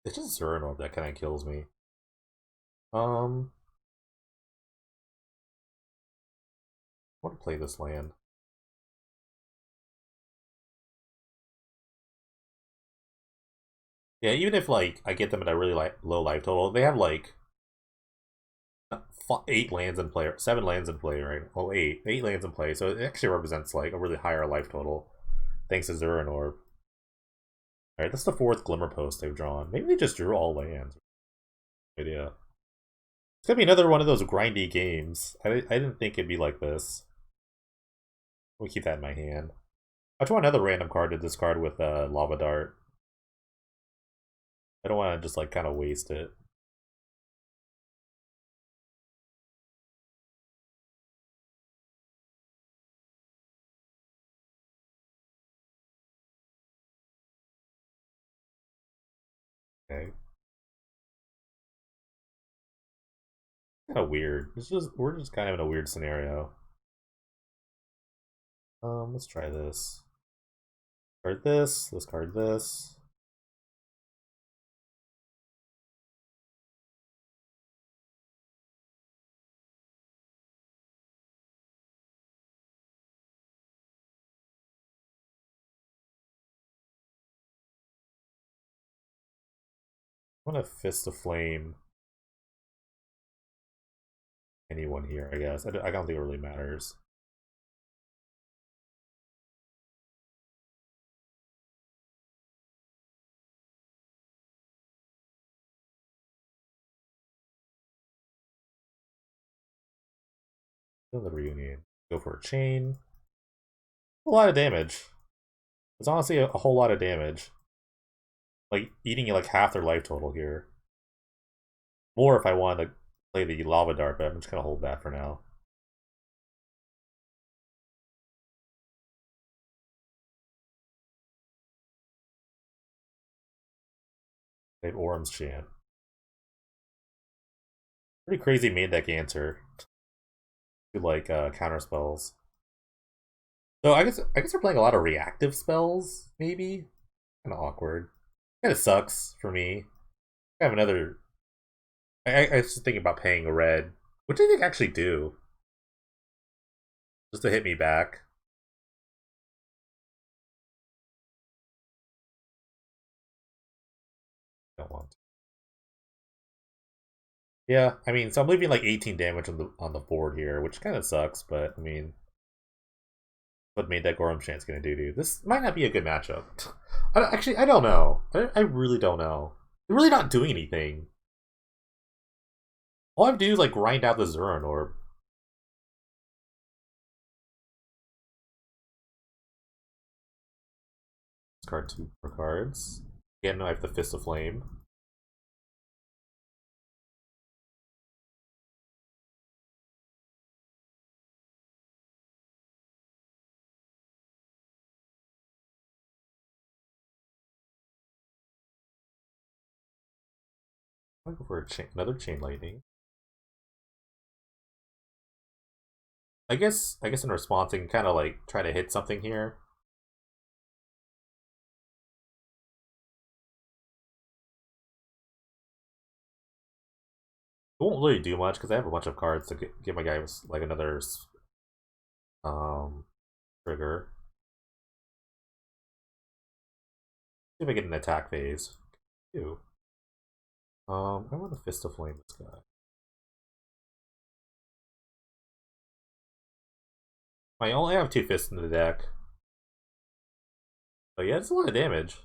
It's just Zuran Orb that kind of kills me. I want to play this land. Yeah, even if like I get them at a really low life total, they have like 8 lands in play, 7 lands in play, right? Well, eight lands in play, so it actually represents like a really higher life total, thanks to Zuran Orb. All right, that's the 4th Glimmer Post they've drawn. Maybe they just drew all lands. Idea. It's gonna be another one of those grindy games. I didn't think it'd be like this. Let me keep that in my hand. I just want another random card to discard with Lava Dart. I don't want to just like kind of waste it. Okay. Kind of weird. We're just kind of in a weird scenario. Let's try this. Card this. Discard this. I'm gonna Fist of Flame anyone here, I guess. I don't think it really matters. Another reunion. Go for a chain. A lot of damage. It's honestly a whole lot of damage. Like eating like half their life total here. More if I wanted to play the Lava Dart, but I'm just gonna hold that for now. They have Orm's Chant. Pretty crazy main deck answer to like counter spells. So I guess we're playing a lot of reactive spells, maybe? Kinda awkward. Kinda sucks for me. I have another I was just thinking about paying a red. What do you think actually do? Just to hit me back. Don't want to. Yeah, I mean, so I'm leaving like 18 damage on the board here, which kind of sucks, but I mean, what made that Gorham Chance gonna do? This might not be a good matchup. Actually, I don't know. I really don't know. They're really not doing anything. All I have to do is like grind out the Zuran Orb. Discard 2 more cards. Again, I have the Fist of Flame. I'm go for another chain lightning. I guess in response, I can kind of like try to hit something here. It won't really do much because I have a bunch of cards to give my guy like another trigger. See if I get an attack phase. Ew. I want to Fist of Flame this guy. I only have 2 fists in the deck. But yeah, it's a lot of damage.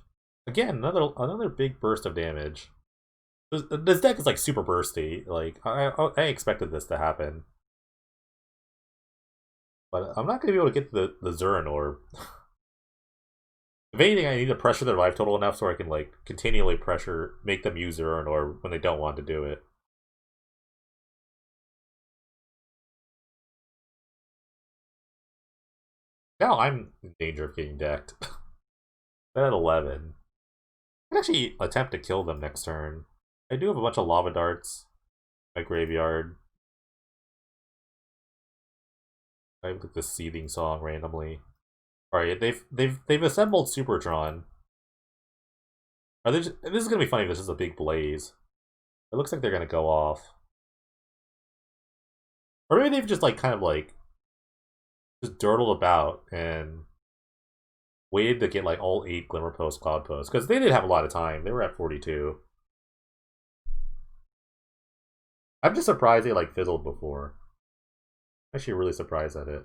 Again, another big burst of damage. This deck is like super bursty. Like I expected this to happen, but I'm not gonna be able to get the Zurin orb. If anything, I need to pressure their life total enough so I can like continually make them use Zurin orb when they don't want to do it. Now I'm in danger of getting decked. They're at 11. I can actually attempt to kill them next turn. I do have a bunch of lava darts in my graveyard. I look at this seething song randomly. Alright, they've assembled Supertron. Are they just, this is gonna be funny if this is a big blaze. It looks like they're gonna go off. Or maybe they've just like kind of like just dirtled about and waited to get like all 8 Glimmer Post, Cloud Posts. Because they did have a lot of time. They were at 42. I'm just surprised they like fizzled before. Actually really surprised at it.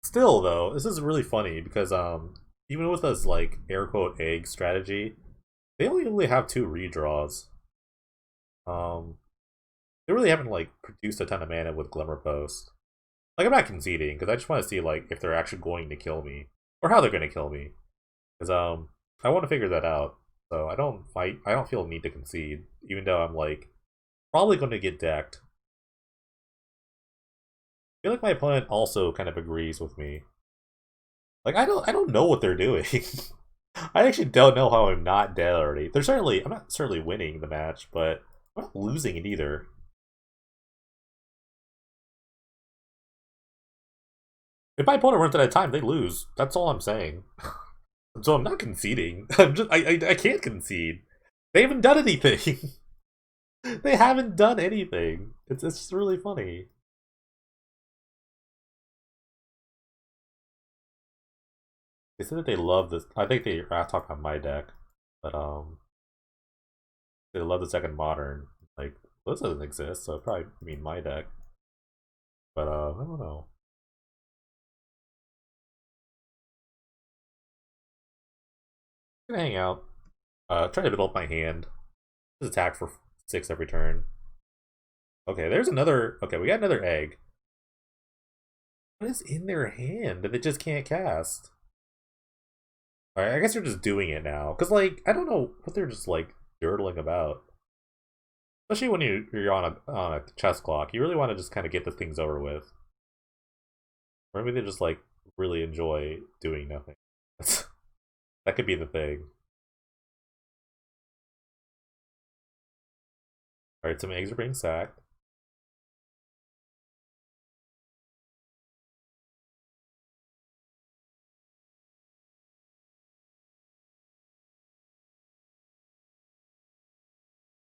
Still though, this is really funny because even with this like air quote egg strategy, they only have 2 redraws. Um they really haven't like produced a ton of mana with Glimmer Post. Like I'm not conceding because I just want to see like if they're actually going to kill me or how they're going to kill me. Because I want to figure that out. So I don't fight. I don't feel a need to concede, even though I'm like probably going to get decked. I feel like my opponent also kind of agrees with me. Like I don't know what they're doing. I actually don't know how I'm not dead already. I'm not certainly winning the match, but I'm not losing it either. If my opponent runs out of time, they lose. That's all I'm saying. So I'm not conceding. I can't concede. They haven't done anything. They haven't done anything. It's just really funny. They said that they love this. I think they are talking about my deck, but they love the second modern. Like this doesn't exist, so it probably mean my deck. But I don't know. I'm gonna hang out. Try to build up my hand. Just attack for 6 every turn. Okay, there's another. Okay, we got another egg. What is in their hand that they just can't cast? Alright, I guess they're just doing it now. Because, like, I don't know what they're just, like, dirtling about. Especially when you're on a chess clock. You really want to just kind of get the things over with. Or maybe they just, like, really enjoy doing nothing. That could be the thing. Alright, some eggs are being sacked.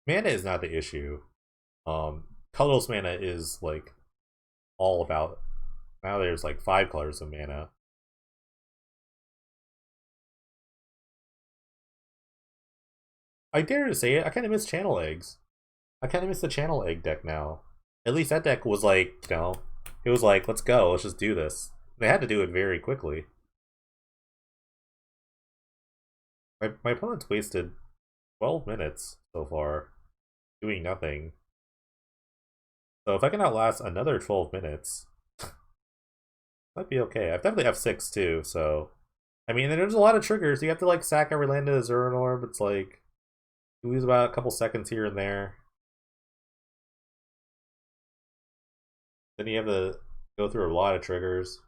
Mana is not the issue. Colorless mana is, like, all about. Now there's, like, 5 colors of mana. I dare to say it, I kind of miss Channel Eggs. I kind of miss the Channel Egg deck now. At least that deck was like, you know, It was like, let's go, let's just do this. They had to do it very quickly. My opponent's wasted 12 minutes so far doing nothing. So if I can outlast another 12 minutes, might be okay. I've definitely F6 too, so I mean there's a lot of triggers. You have to like sack every land to Zern Orb. It's like you lose about a couple seconds here and there. Then you have to go through a lot of triggers.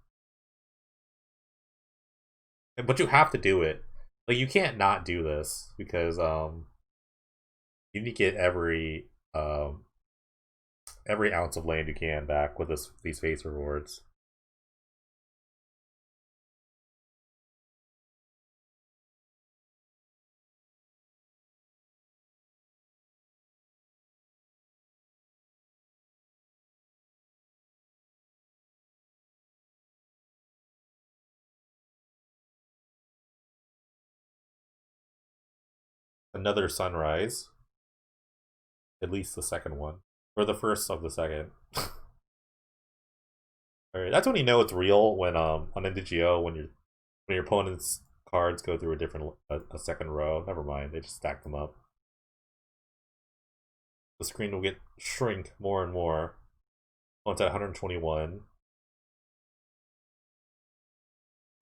But you have to do it. Like you can't not do this because you need to get every ounce of land you can back with these face rewards. Another sunrise. At least the second one. Or the first of the second. Alright, that's when you know it's real when on NDGO when your opponent's cards go through a second row. Never mind, they just stack them up. The screen will get shrink more and more. Once at 121.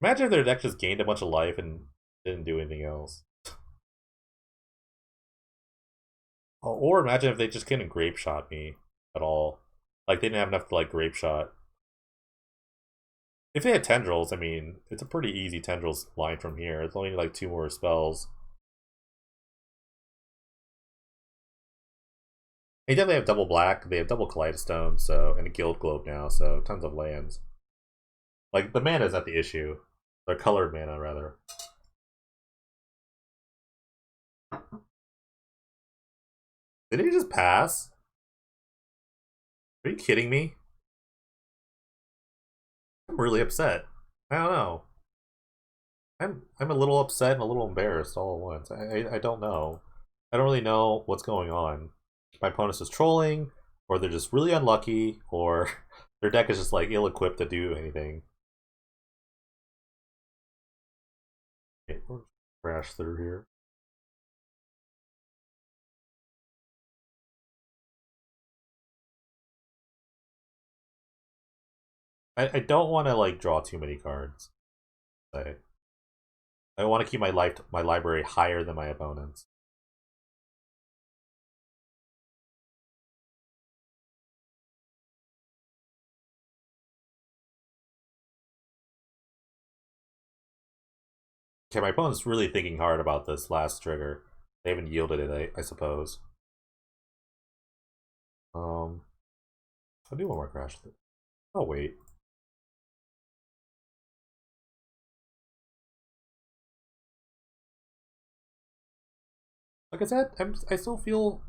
Imagine if their deck just gained a bunch of life and didn't do anything else. Or imagine if they just couldn't grape shot me at all. Like they didn't have enough to like grape shot. If they had tendrils, I mean, it's a pretty easy tendrils line from here. It's only like 2 more spells. They definitely have double black. They have double Kaleidostone, so and a Guild Globe now, so tons of lands. Like the mana is not the issue. Or colored mana rather. Did he just pass? Are you kidding me? I'm really upset. I don't know. I'm a little upset and a little embarrassed all at once. I don't know. I don't really know what's going on. My opponent's just trolling, or they're just really unlucky, or their deck is just like ill-equipped to do anything. Okay, we'll crash through here. I don't want to like draw too many cards. I want to keep my library higher than my opponent's. Okay, my opponent's really thinking hard about this last trigger. They haven't yielded it, I suppose. I'll do one more crash. Oh wait. Like I said, I still feel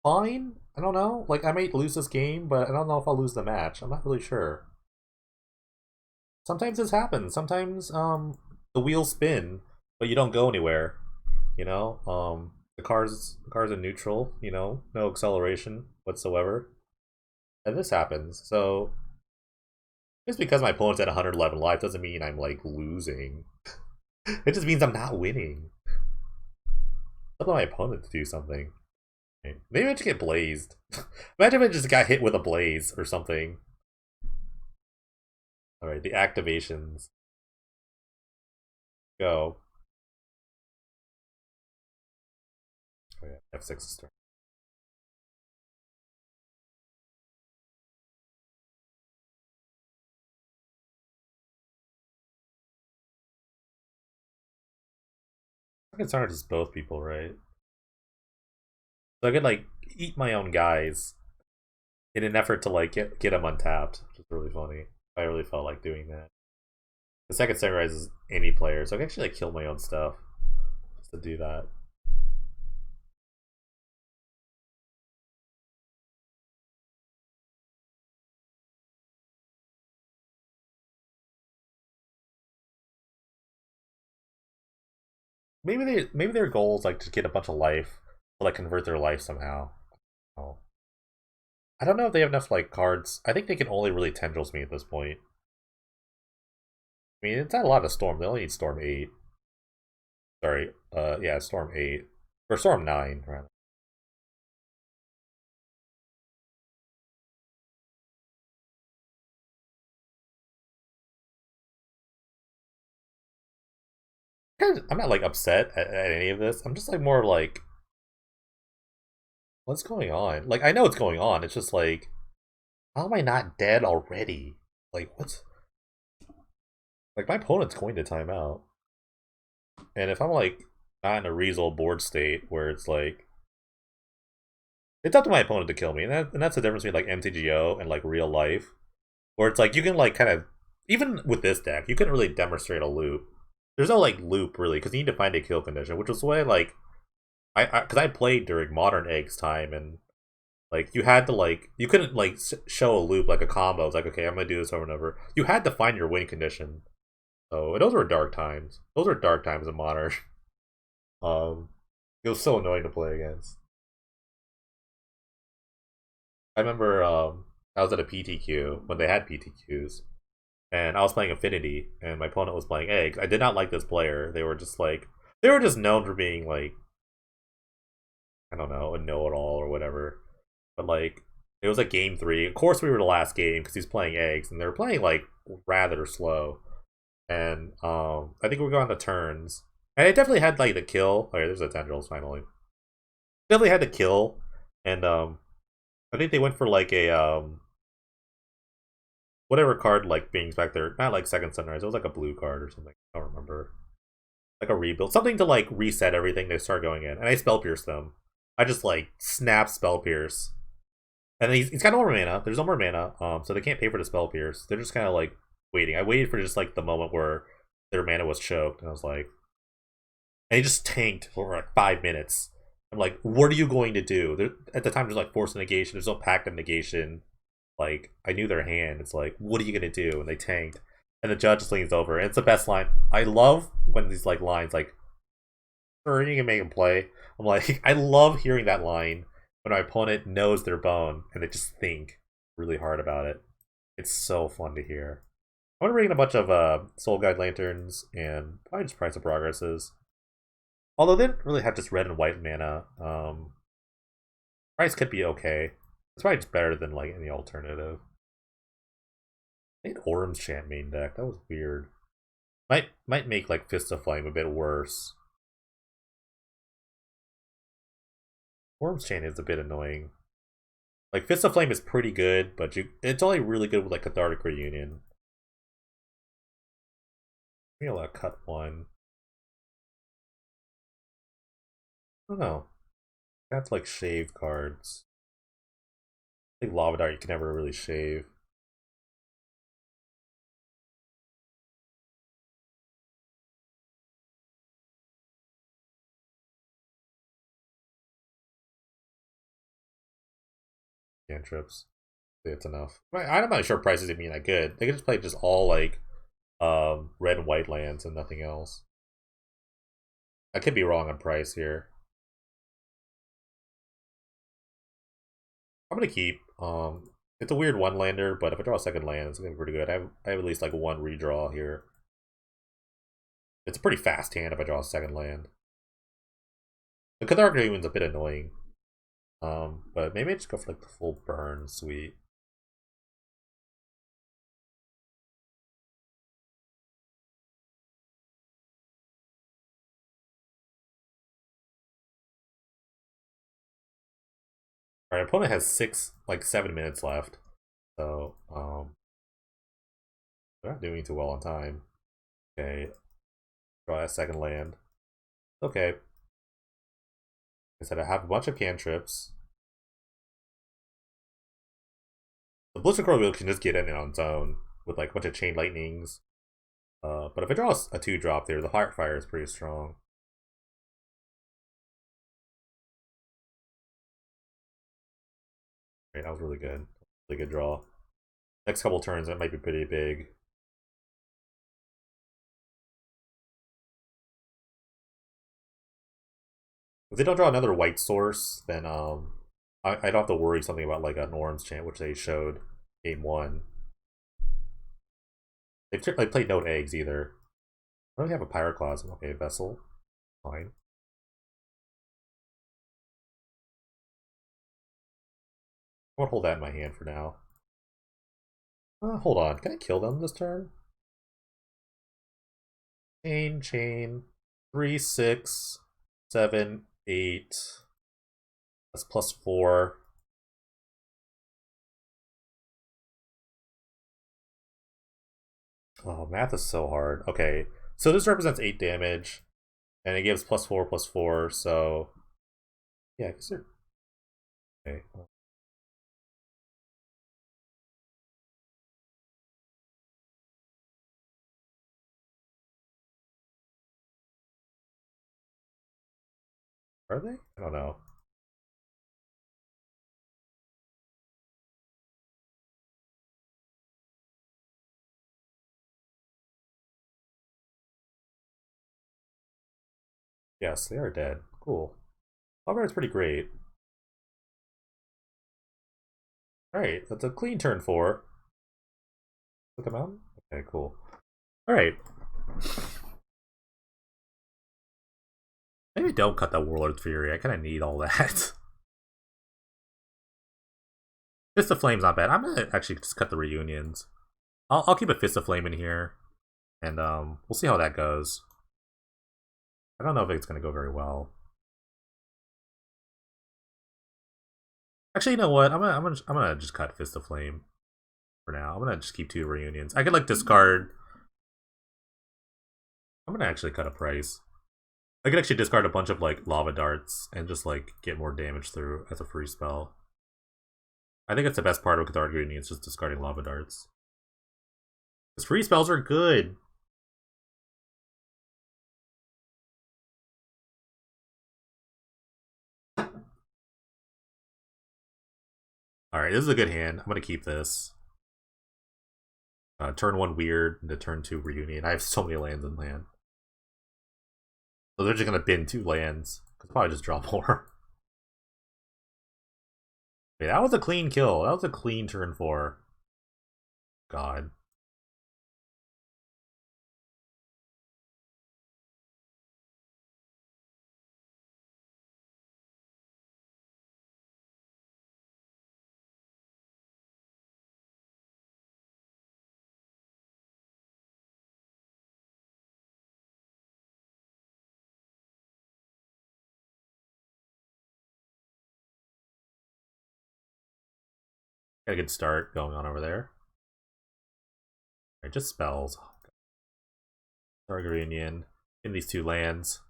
fine. I don't know. Like I might lose this game, but I don't know if I'll lose the match. I'm not really sure. Sometimes this happens. Sometimes the wheels spin, but you don't go anywhere. You know, the car's in neutral. You know, no acceleration whatsoever, and this happens. So just because my opponent's at 111 life doesn't mean I'm like losing. It just means I'm not winning. I want my opponent to do something. Maybe I just get blazed. Imagine if I just got hit with a blaze or something. Alright, the activations. Go. Oh yeah, F6 is start. I'm concerned it's both people, right? So I could like eat my own guys in an effort to like get them untapped, which is really funny. I really felt like doing that. The second sunrise is any player, so I can actually like kill my own stuff just to do that. Maybe their goal is like to get a bunch of life, to like convert their life somehow. Oh. I don't know if they have enough like cards. I think they can only really Tendrils me at this point. I mean, it's not a lot of Storm. They only need Storm 8. Sorry, yeah, Storm 8. Or Storm 9, rather. I'm not like upset at any of this. I'm just like more like, what's going on? Like, I know what's going on. It's just like, how am I not dead already? Like, what's like my opponent's going to timeout, and if I'm like not in a reasonable board state where it's like it's up to my opponent to kill me, and that's the difference between like MTGO and like real life, where it's like you can like kind of even with this deck you couldn't really demonstrate a loop. There's no like loop really because you need to find a kill condition, which was the way like because I played during Modern Eggs time and like you had to like you couldn't like show a loop like a combo. It's like okay, I'm gonna do this over and over. You had to find your win condition. So those were dark times. Those were dark times in Modern. Um, it was so annoying to play against. I remember I was at a PTQ when they had PTQs, and I was playing Affinity, and my opponent was playing Eggs. I did not like this player. They were just known for being like I don't know a know-it-all or whatever. But like it was like game three. Of course, we were the last game because he's playing Eggs, and they were playing like rather slow. And I think we're going to turns, and it definitely had like the kill. Oh, yeah, there's the tendrils finally. Definitely had the kill, and I think they went for like a whatever card like beings back there. Not like Second Sunrise. It was like a blue card or something. I don't remember. Like a rebuild, something to like reset everything. They start going in, and I spell pierce them. I just like snap spell pierce, and he's got no more mana. There's no more mana, so they can't pay for the spell pierce. They're just kind of like waiting. I waited for just like the moment where their mana was choked, and I was like, and he just tanked for like 5 minutes. I'm like, what are you going to do? At the time, there's like force negation. There's no pact of negation. Like, I knew their hand. It's like, what are you gonna do? And they tanked. And the judge just leans over. And it's the best line. I love when these like lines like, sure, you can make him play. I'm like, I love hearing that line when my opponent knows their bone and they just think really hard about it. It's so fun to hear. I'm gonna bring in a bunch of Soul Guide Lanterns and probably just Price of Progresses. Although they didn't really have just red and white mana. Price could be okay. It's probably just better than like any alternative. I think Orm's Chant main deck. That was weird. Might make like Fist of Flame a bit worse. Orm's Chant is a bit annoying. Like Fist of Flame is pretty good, but it's only really good with like Cathartic Reunion. Maybe I'll cut one. I don't know. I have to like shave cards. I think Lava Dart you can never really shave. Cantrips. It's enough. I'm not sure prices even that good. They could just play just all like red and white lands and nothing else. I could be wrong on price here. I'm gonna keep. It's a weird one lander, but if I draw a second land, it's gonna be pretty good. I have at least like one redraw here. It's a pretty fast hand if I draw a second land. The Cathartic Reunion's a bit annoying. But maybe I just go for like the full burn suite. Alright, opponent has 7 minutes left. So, they're not doing too well on time. Okay. Draw a second land. Okay. Like I said I have a bunch of cantrips. The Blizzard Core Wheel can just get in on its own with like a bunch of Chain Lightnings. But if I draw a 2-drop there, the Heartfire is pretty strong. Right, that was really good. Really good draw. Next couple turns, that might be pretty big. If they don't draw another white source, then I don't have to worry something about like an orange chant, which they showed game one. They played no eggs either. I don't have a pyroclasm. Okay, vessel. Fine. I won't hold that in my hand for now. Hold on. Can I kill them this turn? Chain, chain. 3, 6, 7, 8. That's +4. Oh, math is so hard. Okay, so this represents 8 damage, and it gives +4/+4, so... Yeah, I guess they're... Okay. Are they? I don't know. Yes, they are dead. Cool. Alright, pretty great. Alright, that's a clean turn 4. Look them out. Okay, cool. Alright. Maybe don't cut that Warlord's Fury. I kind of need all that. Fist of Flame's not bad. I'm gonna actually just cut the reunions. I'll keep a Fist of Flame in here, and we'll see how that goes. I don't know if it's gonna go very well. Actually, you know what? I'm gonna just cut Fist of Flame for now. I'm gonna just keep 2 reunions. I could like discard. I'm gonna actually cut a price. I could actually discard a bunch of like lava darts and just like get more damage through as a free spell. I think it's the best part of Cathartic Reunions, just discarding lava darts. Because free spells are good. Alright, this is a good hand. I'm gonna keep this. Turn 1 weird into turn 2 reunion. I have so many lands in hand. So they're just gonna bin 2 lands. Could probably just draw more. Okay, that was a clean kill. That was a clean turn 4. God. Got a good start going on over there. Alright, just spells. Target Reunion. In these 2 lands.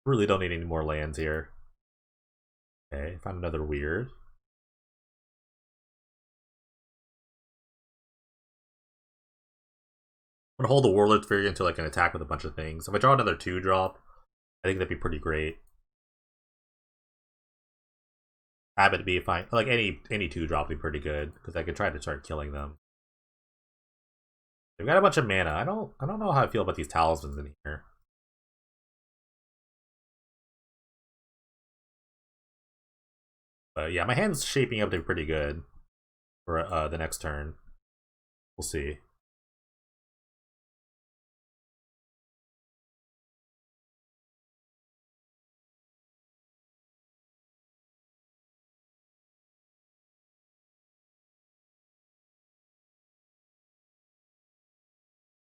Really don't need any more lands here. Okay, found another weird. I'm gonna hold the Warlord's Fury until I can attack with a bunch of things. If I draw another 2-drop, I think that'd be pretty great. Abbott would be fine. Like any 2-drop would be pretty good because I could try to start killing them. They've got a bunch of mana. I don't know how I feel about these talismans in here. But yeah, my hand's shaping up to be pretty good for the next turn. We'll see.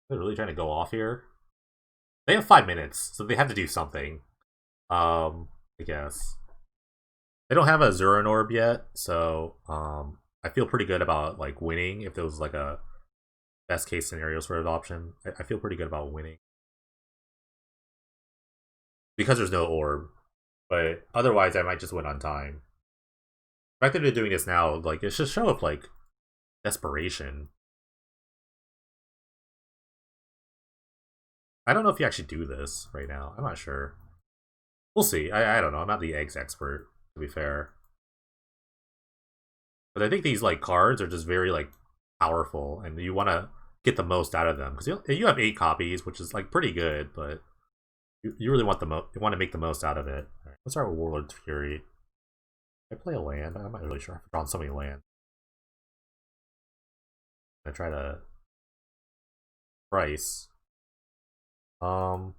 They're really trying to go off here. They have 5 minutes, so they have to do something. I guess. They don't have a Zuran Orb yet, so I feel pretty good about like winning if there was like a best case scenario sort of option. I feel pretty good about winning. Because there's no orb. But otherwise I might just win on time. The fact that they're doing this now, like it's just show of like desperation. I don't know if you actually do this right now. I'm not sure. We'll see. I don't know. I'm not the eggs expert, to be fair. But I think these like cards are just very like powerful, and you want to get the most out of them because you have 8 copies, which is like pretty good. But You really want you want to make the most out of it. All right, let's start with Warlord's Fury. I play a land. I'm not really sure. I've drawn so many lands. I try to price. I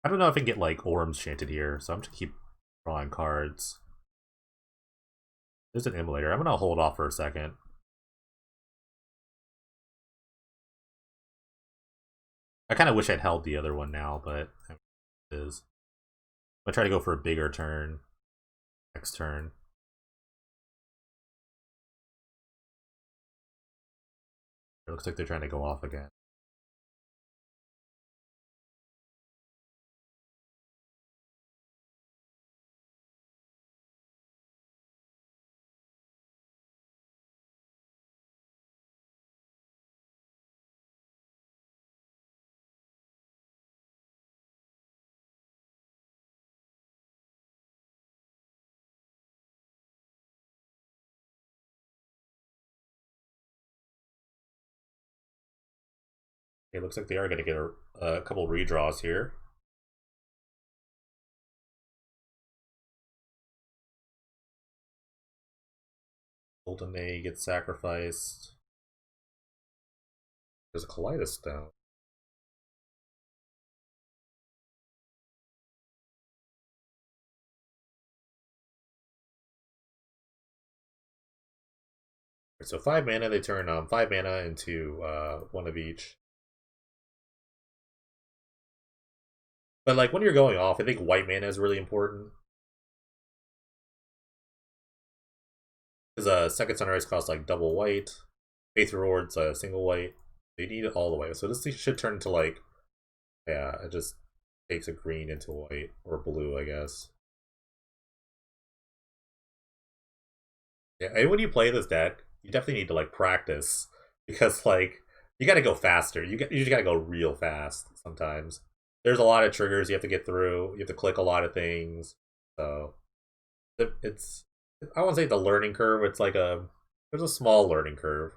don't know if I can get like Orms chanted here, so I'm just keep drawing cards. There's an Immolator. I'm gonna hold off for a second. I kind of wish I'd held the other one now, but it is. I'm gonna try to go for a bigger turn next turn. It looks like they're trying to go off again. It looks like they are going to get a couple redraws here. Golden A gets sacrificed. There's a Kaleidos Stone. So 5 mana, they turn 5 mana into one of each. But like when you're going off, I think white mana is really important. Because second sunrise costs like double white. Faith rewards single white. They need it all the way. So this should turn into like, yeah, it just takes a green into white or blue, I guess. Yeah, and when you play this deck, you definitely need to like practice because like you got to go faster. You just got to go real fast sometimes. There's a lot of triggers you have to get through. You have to click a lot of things. So it's I won't say the learning curve. It's like there's a small learning curve.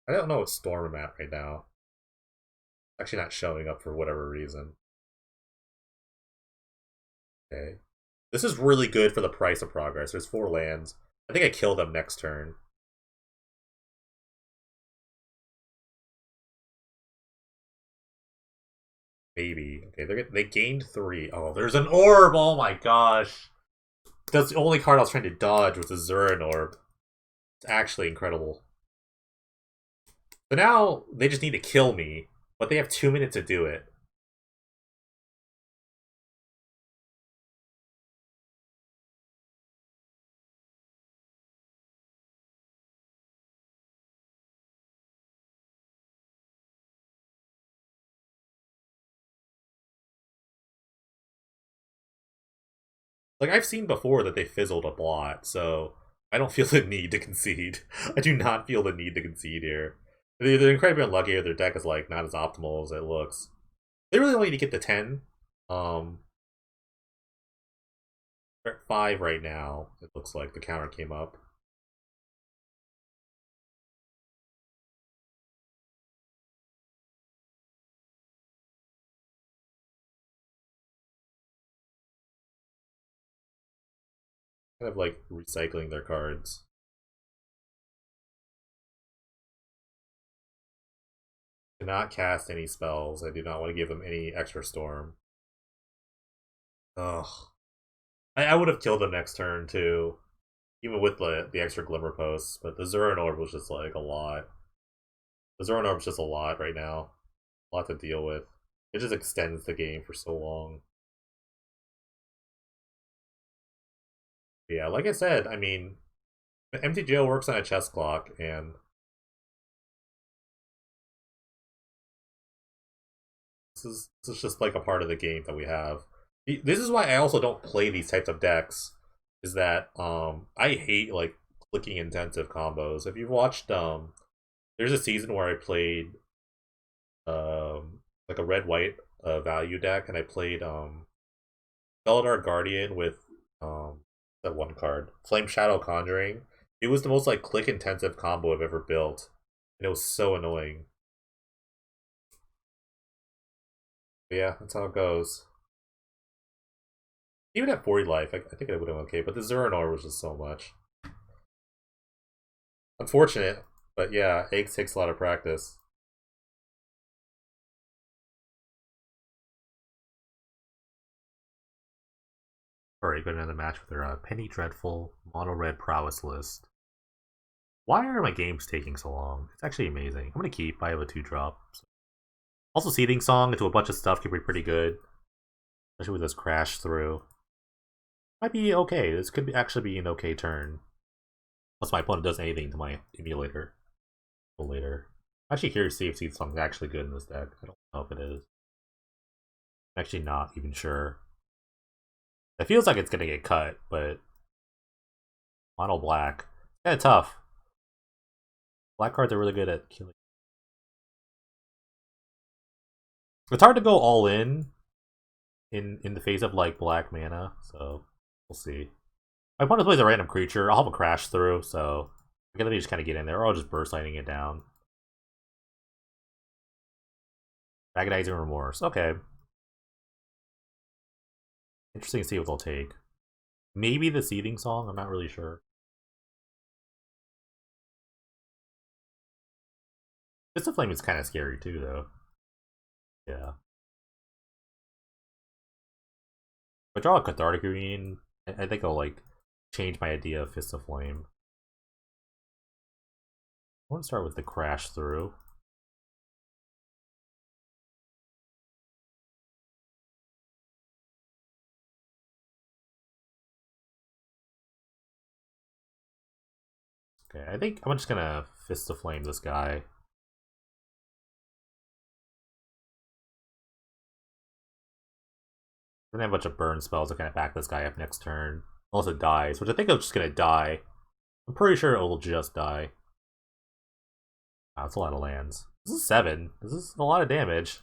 I don't know what storm I'm at right now. Actually, not showing up for whatever reason. Okay, this is really good for the price of progress. There's 4 lands. I think I kill them next turn. Maybe. Okay, they gained 3. Oh, there's an orb! Oh my gosh! That's the only card I was trying to dodge was a Zurin orb. It's actually incredible. So now they just need to kill me, but they have 2 minutes to do it. Like, I've seen before that they fizzled a lot, so I don't feel the need to concede. I do not feel the need to concede here. They're incredibly unlucky, or their deck is, like, not as optimal as it looks. They really only need to get to 10. They're at 5 right now. It looks like the counter came up. Kind of like recycling their cards. Cannot cast any spells. I do not want to give them any extra storm. Ugh. I would have killed them next turn too. Even with the extra glimmer posts, but the Zurin Orb was just like a lot. The Zurin Orb's just a lot right now. A lot to deal with. It just extends the game for so long. Yeah, like I said, I mean, MTGO works on a chess clock, and this is just like a part of the game that we have. This is why I also don't play these types of decks. Is that I hate like clicking intensive combos. If you've watched there's a season where I played like a red white value deck, and I played Felidar Guardian with That one card. Flame Shadow Conjuring. It was the most like click intensive combo I've ever built. And it was so annoying. But yeah, that's how it goes. Even at 40 life, I think I would have been okay, but the Zuranor was just so much. Unfortunate, but yeah, Eggs takes a lot of practice. Alright, going into the match with our Penny Dreadful Mono Red Prowess list. Why are my games taking so long? It's actually amazing. I'm gonna keep. I have a 2-drop. So. Also, Seething Song into a bunch of stuff can be pretty good. Especially with this crash through. Might be okay. This could actually be an okay turn. Unless my opponent does anything to my emulator. Later. I'm actually curious to see if Seething Song is actually good in this deck. I don't know if it is. I'm actually not even sure. It feels like it's gonna get cut, but mono black. Kinda tough. Black cards are really good at killing. It's hard to go all in the face of like black mana, so we'll see. My opponent plays a random creature, I'll have a crash through, so let me just kinda get in there, or I'll just burst lightning it down. Agonizing Remorse, okay. Interesting to see what they'll take. Maybe the Seething Song, I'm not really sure. Fist Flame is kind of scary too, though. Yeah. If I draw a Cathartic Reunion, I think I'll like change my idea of Fist of Flame. I want to start with the crash through. Okay, I think I'm just gonna Fist of Flame this guy. Then I have a bunch of burn spells to kind of back this guy up next turn. Unless it dies, which I think I'm just gonna die. I'm pretty sure it will just die. Wow, that's a lot of lands. This is 7. This is a lot of damage.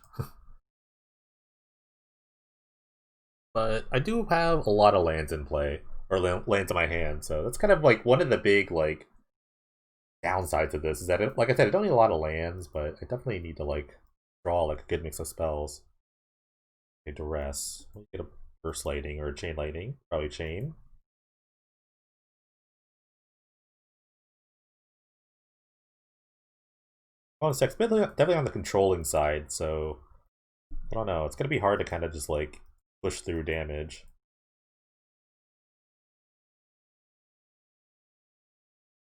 But I do have a lot of lands in play. Or lands in my hand, so that's kind of like one of the big, like, downsides of this. Is that, like I said, I don't need a lot of lands, but I definitely need to, like, draw, like, a good mix of spells. Okay, Duress. We'll get a Burst Lightning or a Chain Lightning. Probably Chain. Oh, it's definitely on the controlling side, so I don't know. It's gonna be hard to kind of just like push through damage.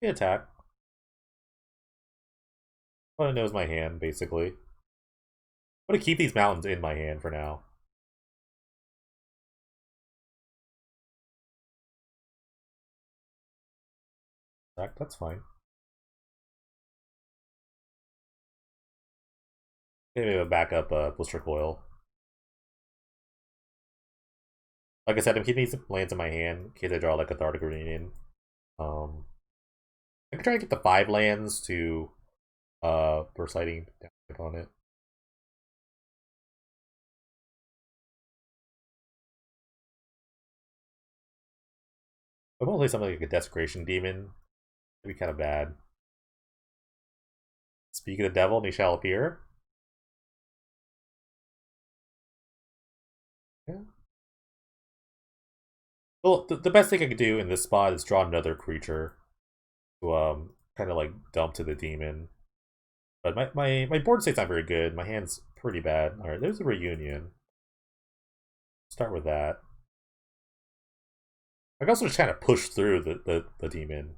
The attack. All I know is my hand, basically. I'm gonna keep these mountains in my hand for now. Attack, that's fine. Maybe a backup Blister Coil. Like I said, I'm keeping these lands in my hand in case I draw like a Cathartic Reunion. I can try to get the 5 lands to Burst Lighting down on it. I won't play something like a Desecration Demon. That'd be kind of bad. Speak of the Devil, and he shall appear. Yeah. Well, the best thing I could do in this spot is draw another creature to kind of like dump to the demon. But my board state's not very good. My hand's pretty bad. Alright, there's a reunion. Start with that. I can also just kind of push through the demon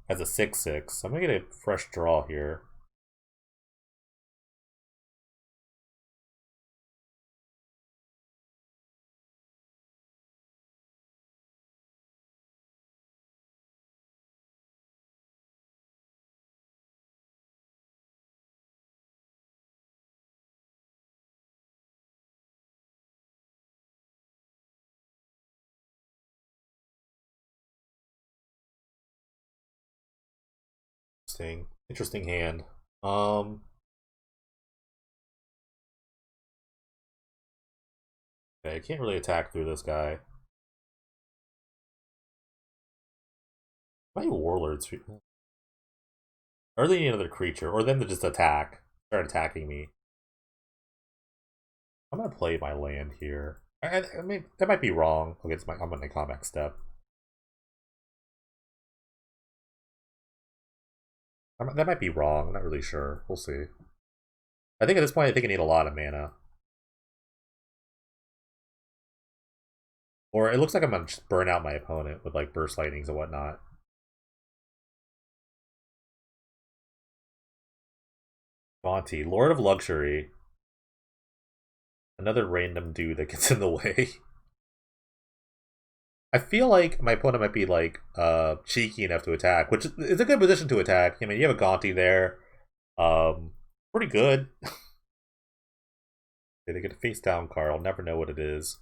as a 6/6. I'm gonna get a fresh draw here. Interesting hand. Okay, I can't really attack through this guy. Why warlords? Or they need another creature, or them to just attack, start attacking me. I'm gonna play my land here. I mean, that might be wrong. Okay, I'm on the combat step. That might be wrong. I'm not really sure. We'll see. I think at this point, I think I need a lot of mana. Or it looks like I'm gonna just burn out my opponent with like burst lightnings and whatnot. Monty, Lord of Luxury. Another random dude that gets in the way. I feel like my opponent might be like cheeky enough to attack, which is a good position to attack. I mean, you have a Gonti there. Pretty good. They get a face down card. I'll never know what it is.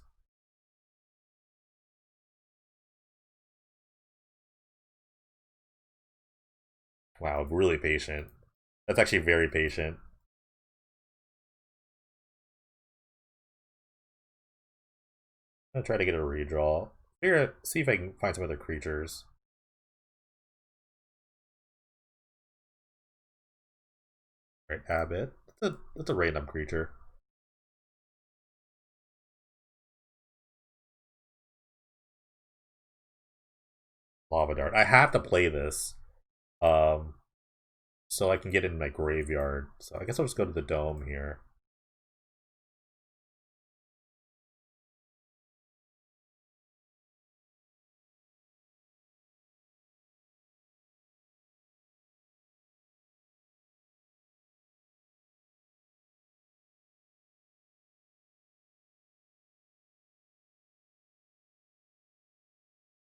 Wow, really patient. That's actually very patient. I'm gonna try to get a redraw. Here, see if I can find some other creatures. Right, Abbott. That's a random creature. Lava Dart. I have to play this. Um, so I can get in my graveyard. So I guess I'll just go to the dome here.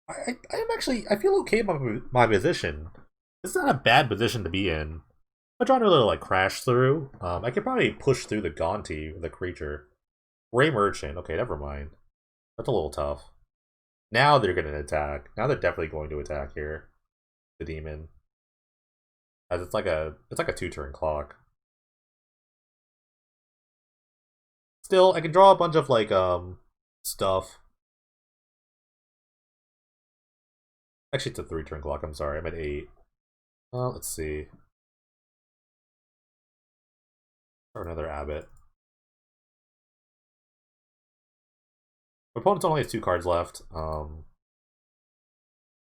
I'm actually, I feel okay about my position. It's not a bad position to be in. I'm trying to really like crash through. I could probably push through the Gonti, the creature. Ray Merchant. Okay, never mind. That's a little tough. Now they're going to attack. Now they're definitely going to attack here. The demon. As it's like a 2-turn clock. Still, I can draw a bunch of like stuff. Actually, it's a 3-turn clock. I'm sorry, I'm at 8. Let's see. Or another Abbott. My opponent's only has 2 cards left.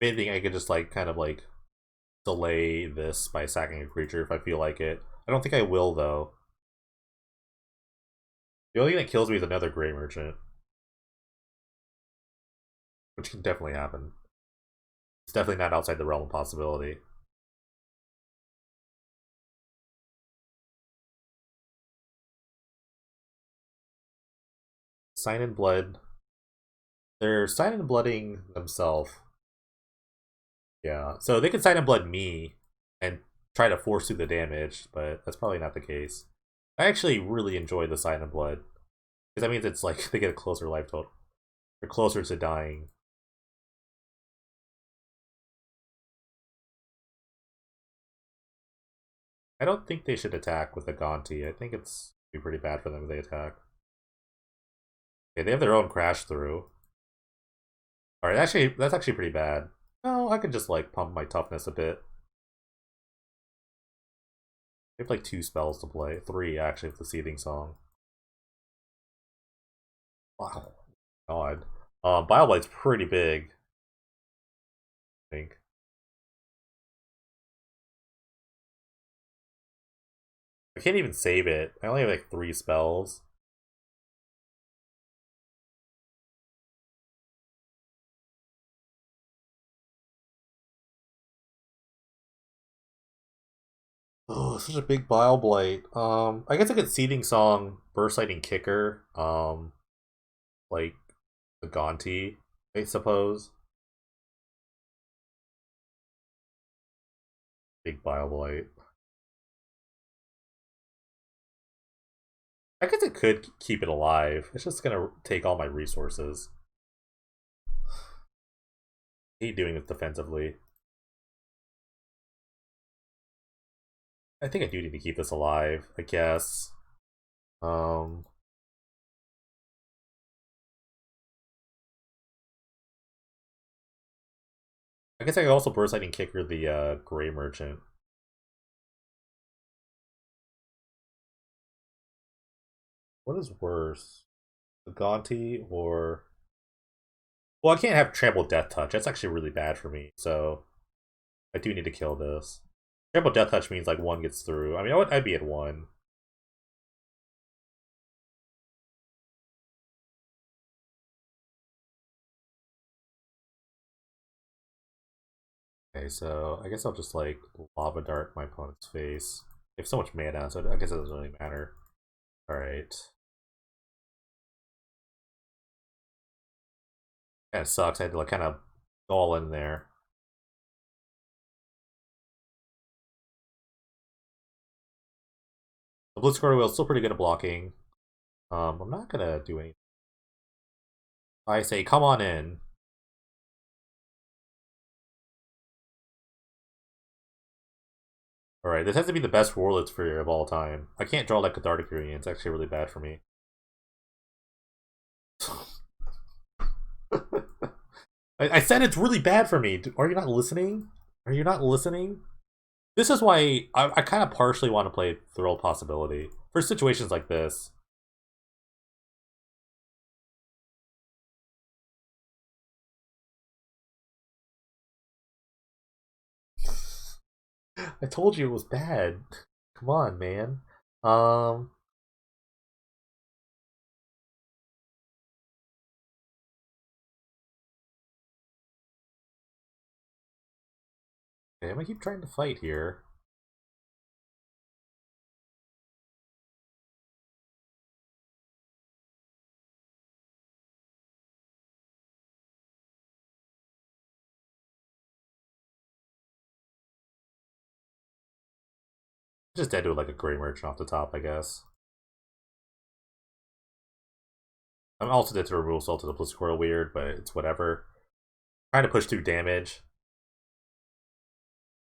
Anything I could just like kind of like delay this by sacking a creature if I feel like it. I don't think I will though. The only thing that kills me is another Grey Merchant. Which can definitely happen. It's definitely not outside the realm of possibility. Sign in Blood. They're sign in blooding themselves. Yeah, so they can sign in blood me and try to force through the damage, but that's probably not the case. I actually really enjoy the sign in blood because that means it's like they get a closer life total. They're closer to dying. I don't think they should attack with the Gonti. I think it's be pretty bad for them if they attack. Okay, they have their own crash through. Alright, actually, that's actually pretty bad. No, I can just like pump my toughness a bit. They have like 2 spells to play. 3 actually with the Seething Song. Wow. God. Bioblite's pretty big. I think. I can't even save it. I only have like 3 spells. Oh, such a big Bile I guess I could Seething Song, Burst Lightning Kicker, like the Gonti, I suppose. Big Bile. I guess it could keep it alive. It's just gonna take all my resources. I hate doing this defensively. I think I do need to keep this alive, I guess. Um, I guess I could also burst lightning kicker the Gray Merchant. What is worse? The Gaunty or... Well, I can't have Trample Death Touch. That's actually really bad for me, so I do need to kill this. Trample Death Touch means like one gets through. I mean, I'd be at one. Okay, so I guess I'll just like Lava Dart my opponent's face. They have so much mana, so I guess it doesn't really matter. Alright. Kinda sucks. I had to like kind of go all in there. The Blue Squirtle Wheel is still pretty good at blocking. I'm not gonna do anything. I say, come on in. Alright, this has to be the best Warlord Sphere of all time. I can't draw like Cathartic Union. It's actually really bad for me. I said it's really bad for me. Are you not listening? Are you not listening? This is why I kind of partially want to play Thrill Possibility. For situations like this. I told you it was bad. Come on, man. Um... Okay, I'm gonna keep trying to fight here. Just dead to like a Grey Merchant off the top, I guess. I'm also dead to Removal Salt to the Blue Squirrel weird, but it's whatever. Trying to push through damage.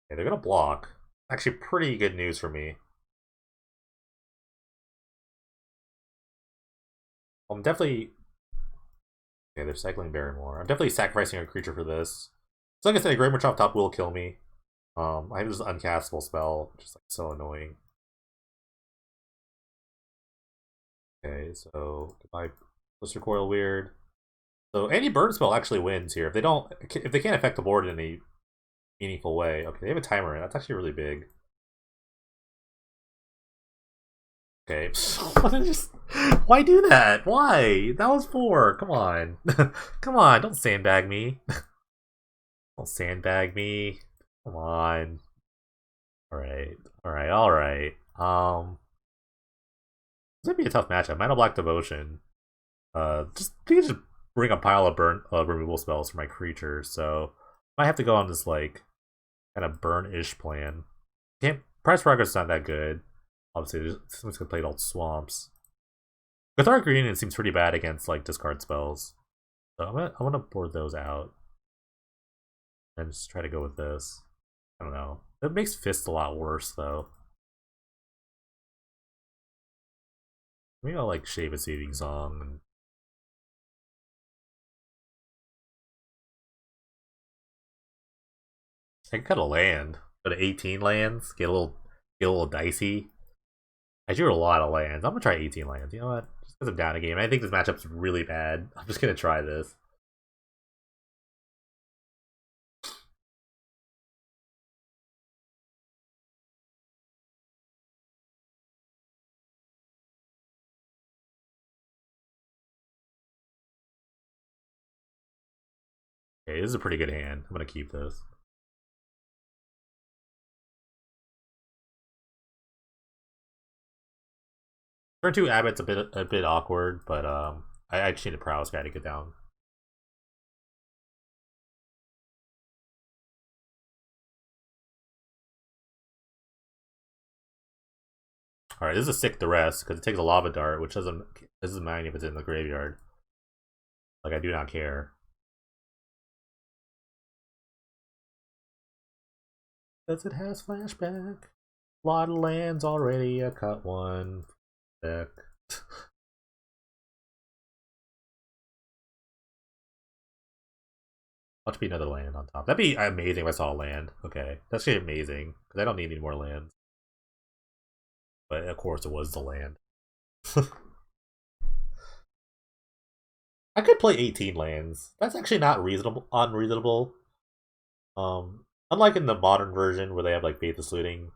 Yeah, they're gonna block. Actually, pretty good news for me. I'm definitely... Okay, they're cycling Barrymore. I'm definitely sacrificing a creature for this. So like I said, a Grey Merchant off top will kill me. I have this uncastable spell, which is like so annoying. Okay, so goodbye, Blister Coil weird. So any burn spell actually wins here. If they can't affect the board in any meaningful way. Okay, they have a timer, and that's actually really big. Okay, why do that? Why? That was 4. Come on, come on! Don't sandbag me. Don't sandbag me. Come on. All right, all right, all right. This might be a tough matchup. Mana Black Devotion. You can just bring a pile of burn removal spells for my creatures. So I might have to go on this like kind of burn-ish plan. Can't price progress is not that good. Obviously, someone's gonna play all swamps. Cathartic Reunion seems pretty bad against like discard spells. So I'm gonna board those out. And just try to go with this. I don't know. It makes Fist a lot worse though. Maybe I'll like Shave a Saving Song and I could cut a land. Go to 18 lands, get a little dicey. I drew a lot of lands. I'm gonna try 18 lands. You know what? Just because I'm down a game. I think this matchup's really bad. I'm just gonna try this. Okay, this is a pretty good hand. I'm gonna keep this. Turn 2 Abbott's a bit awkward, but I just need a prowess guy to get down. Alright, this is a sick duress, because it takes a lava dart, which doesn't matter if it's in the graveyard. Like I do not care. Because it has flashback. A lot of lands already, I cut one. Deck. Watch be another land on top. That'd be amazing if I saw a land. Okay, that's actually amazing because I don't need any more lands. But of course, it was the land. I could play 18 lands. That's actually not reasonable, unreasonable. Unlike in the modern version where they have like Faithless Looting,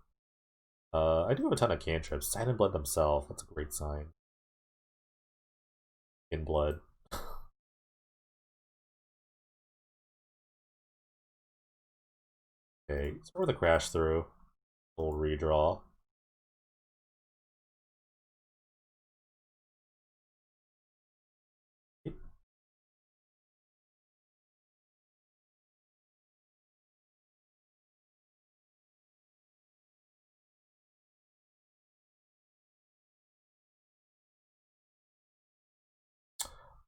I do have a ton of cantrips. Sign in Blood themselves. That's a great sign. In Blood. Okay, start with a Crash Through. A little redraw.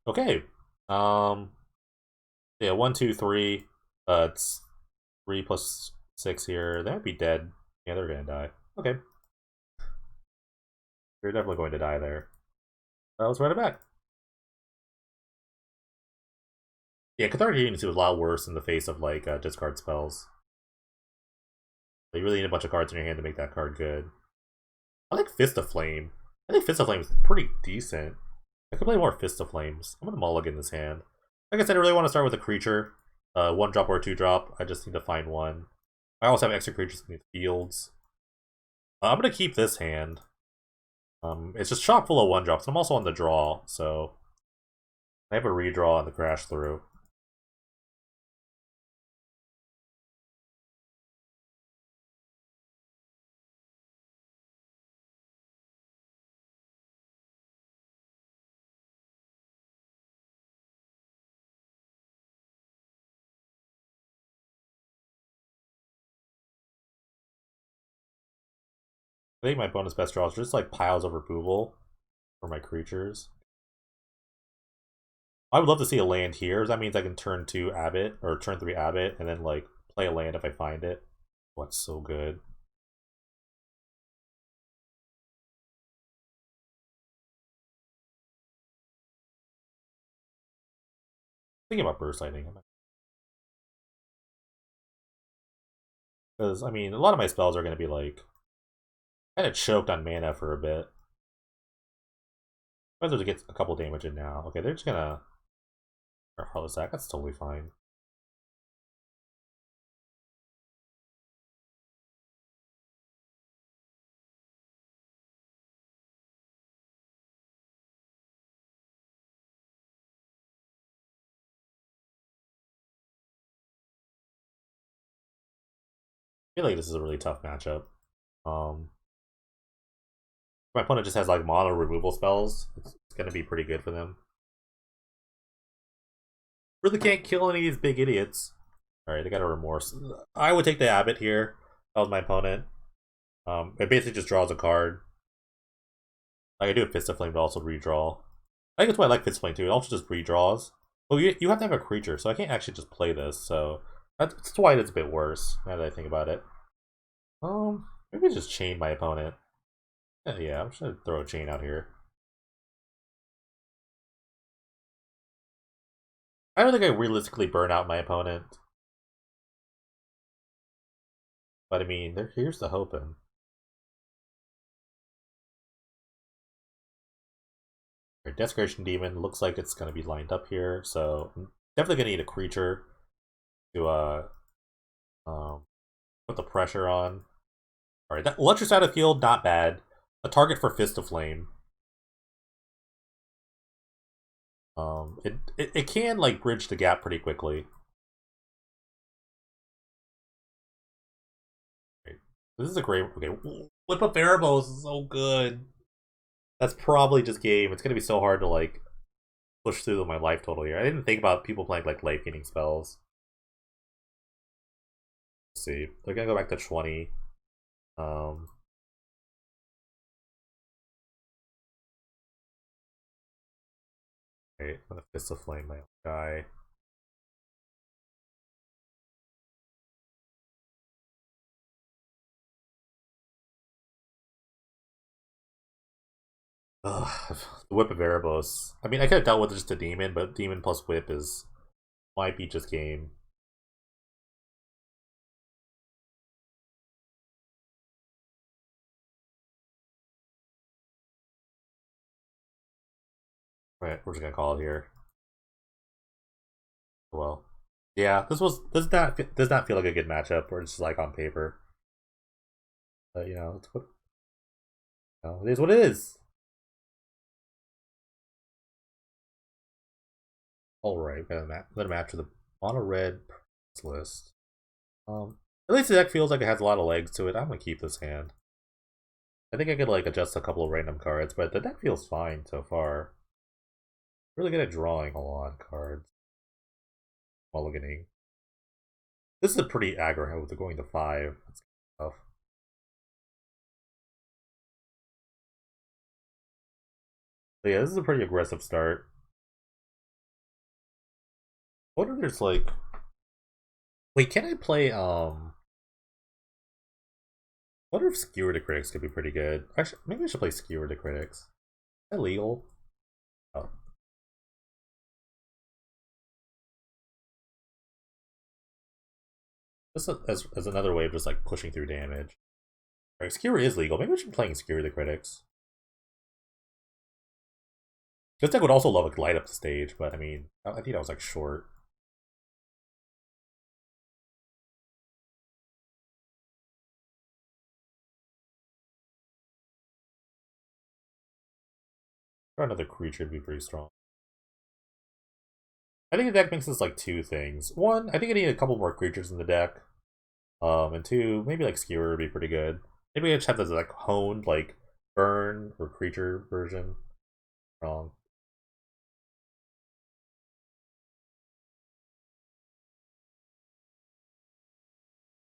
Okay. Um. Yeah, 1, 2, 3. It's 3 plus 6 here. They might be dead. Yeah, they're gonna die. Okay. They're definitely going to die there. Let's run it back. Yeah, Cathartic Agency was a lot worse in the face of like discard spells. You really need a bunch of cards in your hand to make that card good. I like Fist of Flame. I think Fist of Flame is pretty decent. I could play more Fist of Flames. I'm gonna mulligan this hand. Like I said, I really want to start with a creature. 1 drop or a 2 drop. I just need to find one. I also have extra creatures in the fields. I'm gonna keep this hand. It's just chock full of 1 drops. I'm also on the draw, so I have a redraw and the Crash Through. I think my bonus best draws are just like piles of removal for my creatures. I would love to see a land here. That means I can turn 2 Abbot, or turn 3 Abbot, and then like play a land if I find it. What's so good? Thinking about burst lightning. Because, I mean, a lot of my spells are going to be like kind of choked on mana for a bit. Whether to get a couple damage in now. Okay, they're just gonna Heartless Act. That's totally fine. I feel like this is a really tough matchup. Um, my opponent just has like mono removal spells. It's gonna be pretty good for them. Really can't kill any of these big idiots. Alright, they got a Remorse. I would take the Abbot here. That was my opponent. It basically just draws a card. Like I do a Fist of Flame to also redraw. I think that's why I like Fist of Flame too. It also just redraws. Well, you have to have a creature, so I can't actually just play this. So that's why it's a bit worse. Now that I think about it. Maybe just chain my opponent. Yeah, I'm just gonna throw a chain out here. I don't think I realistically burn out my opponent. But I mean, here's the hoping. Our Desecration Demon looks like it's gonna be lined up here, so I'm definitely gonna need a creature to um, put the pressure on. Alright, that Electric out of field, not bad. A target for Fist of Flame. It can like bridge the gap pretty quickly. Okay. This is a great. Okay, Whip Up Erebos is so good. That's probably just game. It's gonna be so hard to like push through my life total here. I didn't think about people playing like life gaining spells. Let's see, they're gonna go back to 20. Um, okay, I'm gonna Fist of Flame my guy. Ugh, the Whip of Erebos. I mean, I could have dealt with just a demon, but demon plus whip is might be just game. Right, we're just gonna call it here. Well, yeah, does not feel like a good matchup, or just like on paper. But you know, it's what it is. What it is. All right, got another match with the mono red list. At least the deck feels like it has a lot of legs to it. I'm gonna keep this hand. I think I could like adjust a couple of random cards, but the deck feels fine so far. Really good at drawing a lot of cards. Mulliganing. This is a pretty aggro with going to 5. That's tough. But yeah, this is a pretty aggressive start. What if there's like... Wait, can I play, what if Skewer the Critics could be pretty good? Actually, maybe I should play Skewer the Critics. Is that legal? Oh. This as another way of just like pushing through damage. Alright, Skewer is legal. Maybe I should be playing Skewer the Critics. This deck would also love like light up the stage, but I mean, I think that was like short. Or another creature would be pretty strong. I think the deck mixes like two things. One, I think I need a couple more creatures in the deck. And two, maybe like Skewer would be pretty good. Maybe I just have this like honed like burn or creature version. Wrong.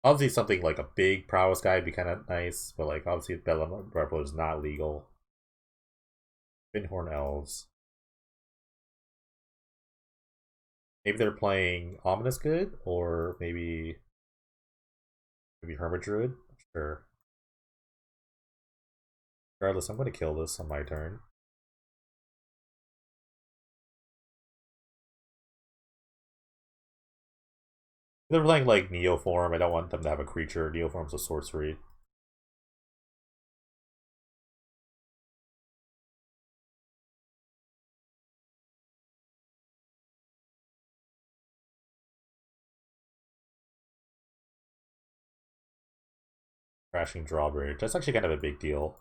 Obviously, something like a big prowess guy would be kind of nice, but like obviously, Bellum Rebel is not legal. Finhorn Elves. Maybe they're playing Ominous Good, or maybe Hermit Druid. Sure. Regardless, I'm going to kill this on my turn. If they're playing like Neoform, I don't want them to have a creature. Neoform's a sorcery. Crashing Drawbridge. That's actually kind of a big deal.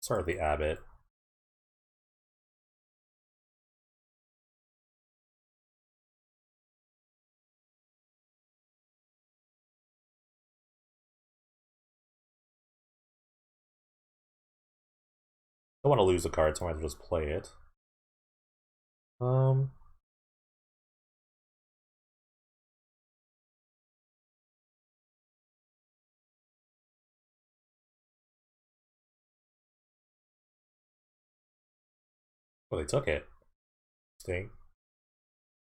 Start with the Abbot. I don't want to lose a card, so I might just play it. Um, well, they took it. Interesting.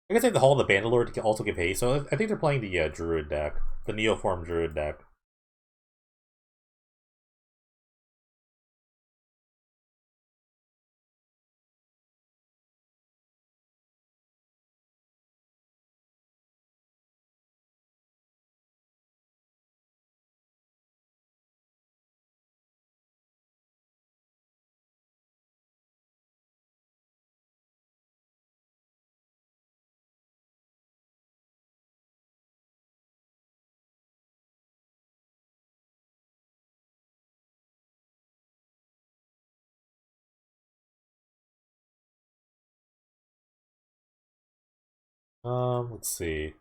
I guess they have the Hall of the Bandalore to also give haste, so I think they're playing the Druid deck. The Neoform Druid deck. Let's see.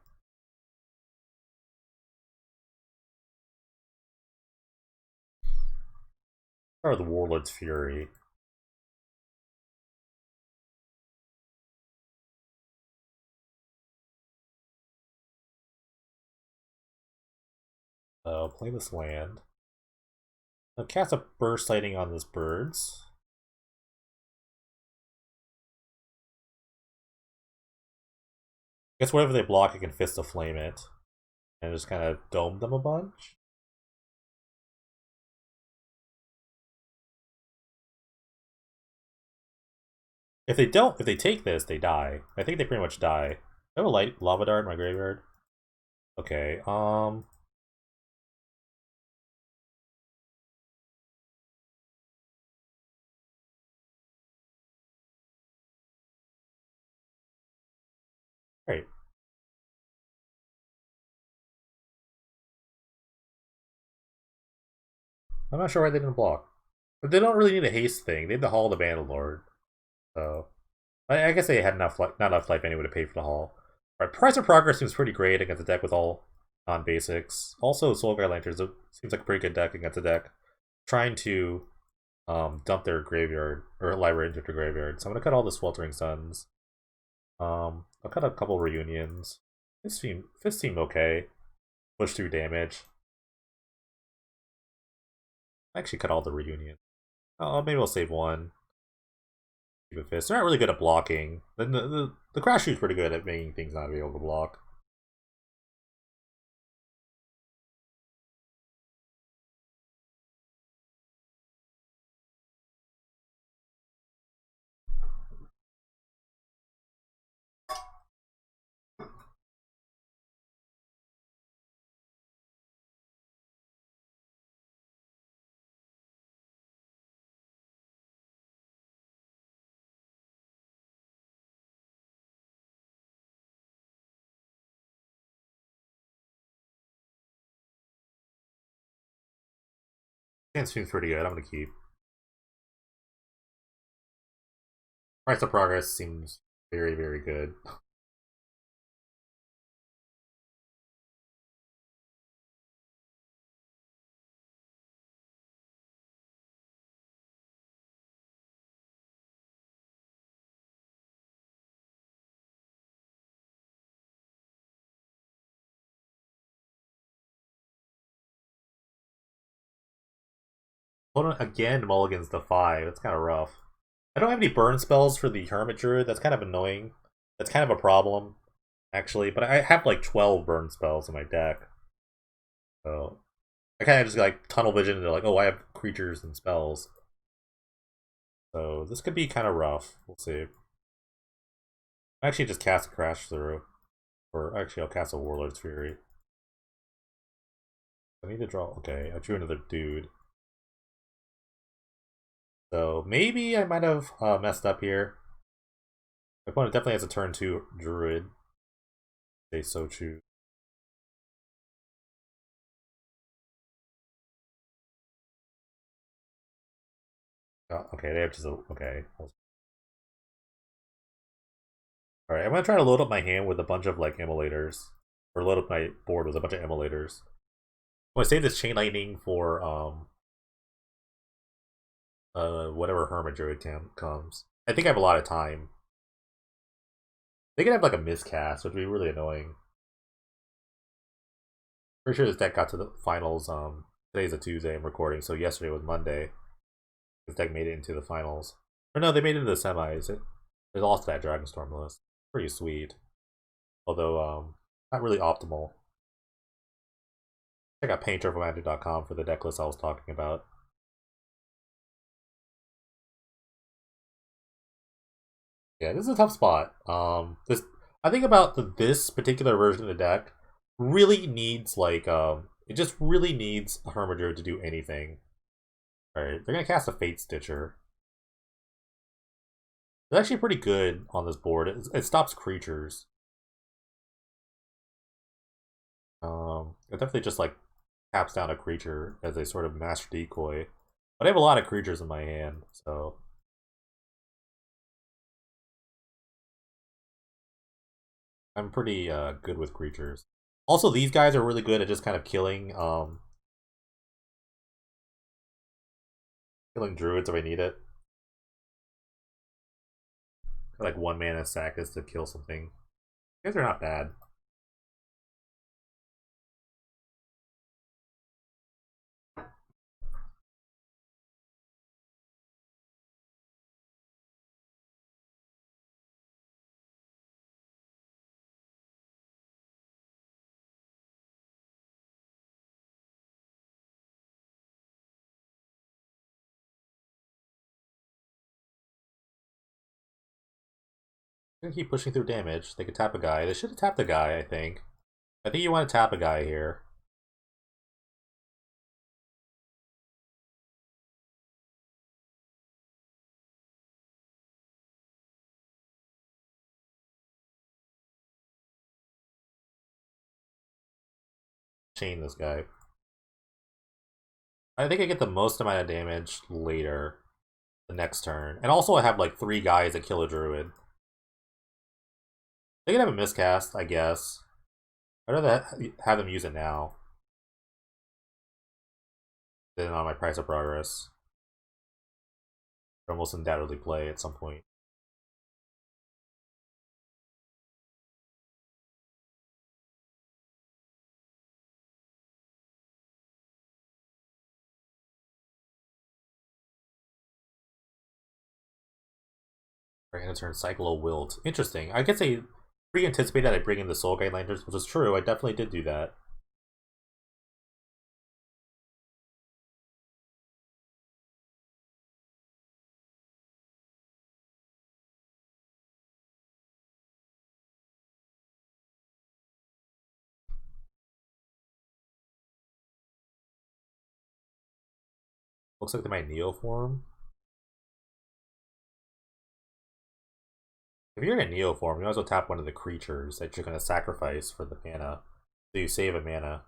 Or the Warlord's Fury. Play this land. I'll cast a Burst Sighting on this birds. I guess whatever they block, I can Fist of Flame it. And just kind of dome them a bunch. If they take this, they die. I think they pretty much die. I have a light lava dart in my graveyard. Okay, Great. I'm not sure why they didn't block. But they don't really need a haste thing. They have the Hall of the Bandlord. So I guess they had enough not enough life anyway to pay for the Hall. Alright, Price of Progress seems pretty great against a deck with all non-basics. Also, Soulguard Lanterns seems like a pretty good deck against a deck trying to dump their graveyard or library into their graveyard. So I'm gonna cut all the Sweltering Suns. I'll cut a couple reunions. This seem okay. Push through damage. I actually cut all the reunions. Oh, maybe I'll save one. Keep a fist. They're not really good at blocking. The Crash Shoot's pretty good at making things not be able to block. It seems pretty good. I'm gonna keep. Price of Progress seems very, very good. Opponent again mulligans the 5. That's kind of rough. I don't have any burn spells for the Hermit Druid. That's kind of annoying. That's kind of a problem, actually. But I have like 12 burn spells in my deck. So I kind of just like tunnel vision into like, oh, I have creatures and spells. So this could be kind of rough. We'll see. I actually just cast a Crash through. Or actually, I'll cast a Warlord's Fury. I need to draw. Okay, I drew another dude. So maybe I might have messed up here. My opponent definitely has a turn 2 Druid. They so choose. Okay, they have just a. Okay. Alright, I'm gonna try to load up my hand with a bunch of like immolators. Or load up my board with a bunch of immolators. I'm gonna save this Chain Lightning for whatever Hermit Druid comes. I think I have a lot of time. They could have like a miscast, which would be really annoying. Pretty sure this deck got to the finals. Today's a Tuesday. I'm recording, so yesterday was Monday. This deck made it into the finals. Or no, they made it into the semis. They lost that Dragonstorm list. Pretty sweet. Although, not really optimal. Check out painterformagic.com for the deck list I was talking about. Yeah, this is a tough spot. This I think about this particular version of the deck really needs like it just really needs a Hermiter to do anything. Alright, they're gonna cast a Fate Stitcher. It's actually pretty good on this board. It stops creatures. It definitely just like taps down a creature as a sort of master decoy. But I have a lot of creatures in my hand, so I'm pretty good with creatures. Also, these guys are really good at just kind of killing druids if I need it. Like 1 mana sack is to kill something. These guys are not bad. I'm gonna keep pushing through damage. They could tap a guy. They should have tapped a guy, I think. I think you want to tap a guy here. Chain this guy. I think I get the most amount of damage later, the next turn. And also I have like 3 guys that kill a druid. They can have a miscast, I guess. I'd rather have them use it now than on my price of progress. Almost undoubtedly play at some point. We're gonna turn Cyclo Wilt. Interesting. I guess I pre-anticipated that I bring in the Soul Guide Lanterns, which is true. I definitely did do that. Looks like they might Neo form. If you're in a Neo form, you might as well tap one of the creatures that you're gonna sacrifice for the mana. So you save a mana.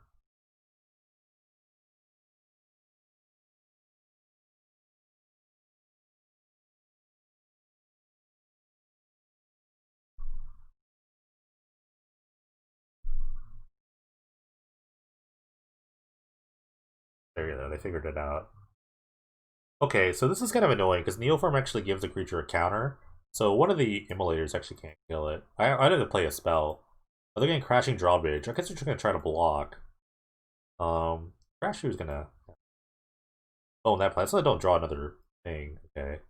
There you go, they figured it out. Okay, so this is kind of annoying because Neoform actually gives a creature a counter. So one of the immolators actually can't kill it. I didn't play a spell. Are they getting Crashing Drawbridge? I guess they're just gonna try to block. Crash Shoe's gonna own that plan, so I don't draw another thing. Okay.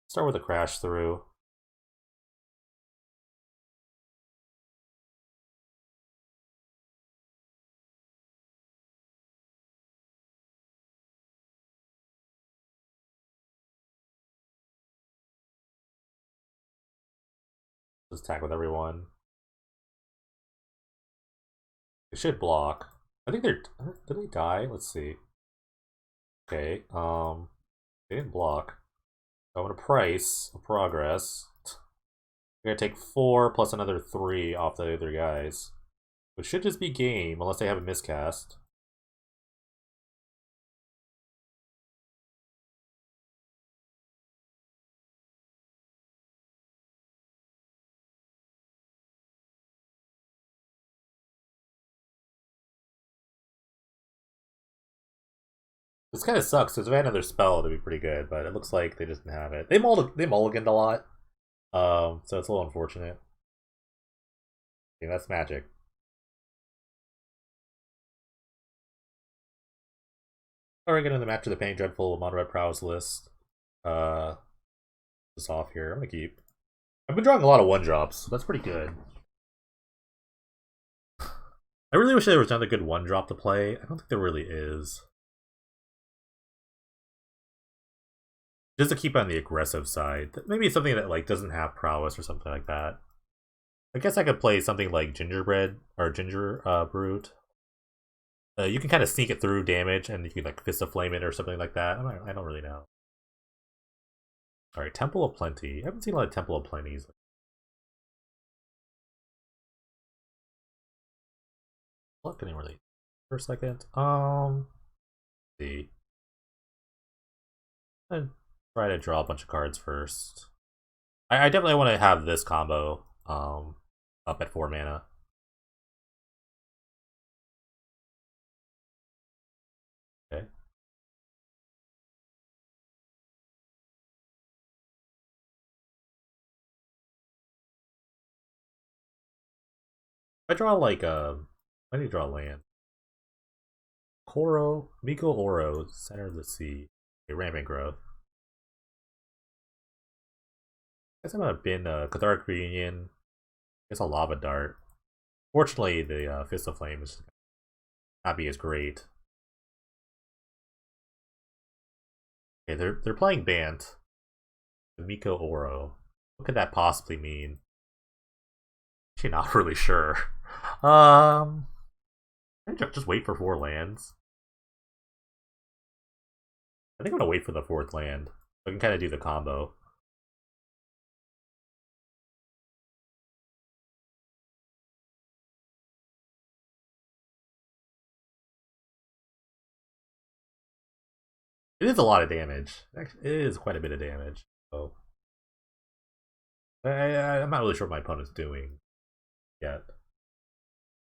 Start with a crash through. Just attack with everyone. They should block. I think they're. Did they die? Let's see. Okay. They didn't block. I'm gonna price a progress. We're gonna take 4 plus another 3 off the other guys. Which should just be game, unless they have a miscast. This kind of sucks, because if I had another spell, it'd be pretty good, but it looks like they just didn't have it. They mulliganed a lot, so it's a little unfortunate. Yeah, that's magic. Alright, get into the match of the Painting Dreadful Mono Red Prowess list. This off here. I'm gonna keep. I've been drawing a lot of 1-drops, so that's pretty good. I really wish there was another good 1-drop to play. I don't think there really is. Just to keep on the aggressive side. Maybe something that like doesn't have prowess or something like that. I guess I could play something like Gingerbread or Ginger Brute. You can kind of sneak it through damage, and you can like Fist of Flame it or something like that. I don't really know. Alright, Temple of Plenty. I haven't seen a lot of Temple of Plenties. What can I really for a second? Let's see. I'd try to draw a bunch of cards first. I definitely want to have this combo up at 4 mana. Okay. I draw like I need to draw land. Koro, Miko Oro, Center of the Sea. Okay, Rampant Growth. I guess I'm gonna bin Cathartic Reunion. I guess a Lava Dart. Fortunately, the Fist of Flame is not be as great. Okay, they're playing Bant. Miko Oro. What could that possibly mean? Actually, not really sure. Just wait for 4 lands. I think I'm gonna wait for the 4th land. I can kind of do the combo. It is a lot of damage. Actually, it is quite a bit of damage. So I'm not really sure what my opponent's doing yet.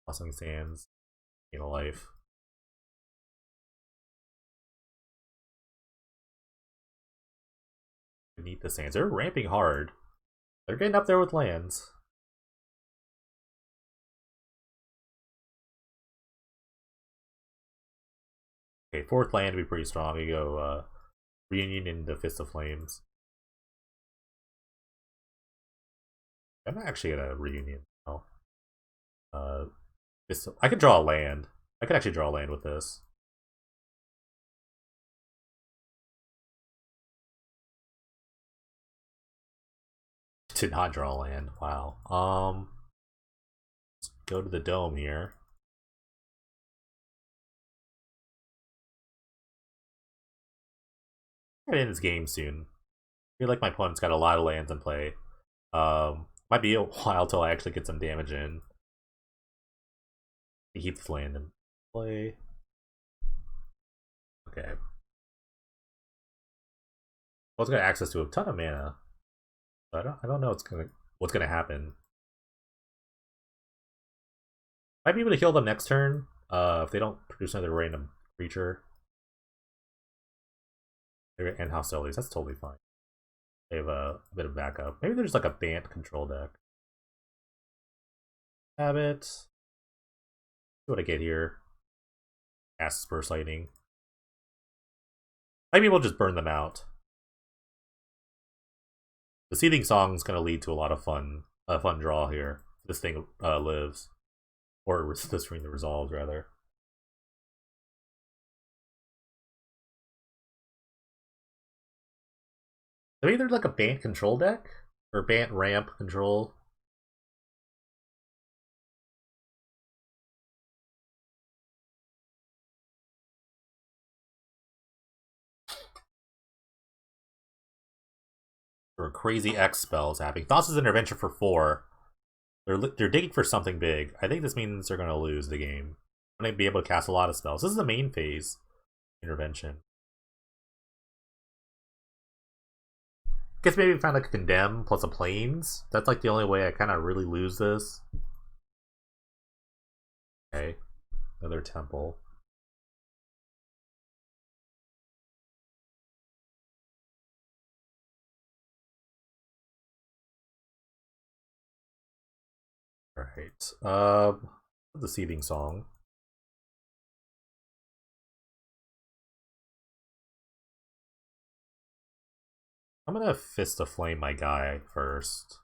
Tossing sands, gain a life. Beneath the sands, they're ramping hard. They're getting up there with lands. Okay, fourth land would be pretty strong. You go Reunion into Fist of Flames. I'm not actually gonna Reunion. Oh. I could draw a land. I could actually draw a land with this. Did not draw a land. Wow. Let's go to the dome here. Get in this game soon. I feel like my opponent's got a lot of lands in play. Might be a while till I actually get some damage in. Keep this land in play. Okay. I was got access to a ton of mana. But I don't know what's gonna happen. Might be able to kill them next turn. If they don't produce another random creature. And hostilities, that's totally fine. They have a bit of backup. Maybe there's like a Bant control deck. Habit. See what I get here. Cast Burst Lightning. Maybe we'll just burn them out. The Seething Song is going to lead to a lot of fun draw here. This thing lives. Or this ring resolves, rather. Maybe there's like a Bant control deck? Or Bant ramp control. Or crazy X spells happening. Thassa's Intervention for 4. They're digging for something big. I think this means they're going to lose the game. I'm going to be able to cast a lot of spells. This is the main phase. Intervention. Guess maybe find like a Condemn plus a Plains. That's like the only way I kind of really lose this. Okay. Another Temple. Alright. The Seething Song. I'm gonna Fist of Flame my guy first.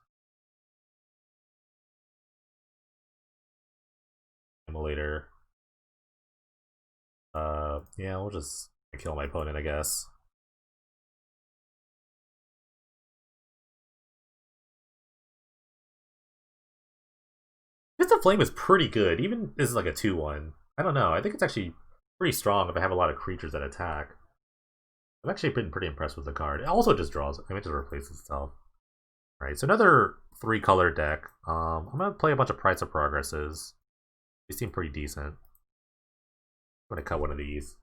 Immolator. Yeah, we'll just kill my opponent, I guess. Fist of Flame is pretty good. Even this is like a 2-1. I don't know. I think it's actually pretty strong if I have a lot of creatures that attack. I've actually been pretty impressed with the card. It also just draws. I mean, it just replaces itself. Alright, so another 3-color deck. I'm gonna play a bunch of Price of Progresses. They seem pretty decent. I'm gonna cut one of these.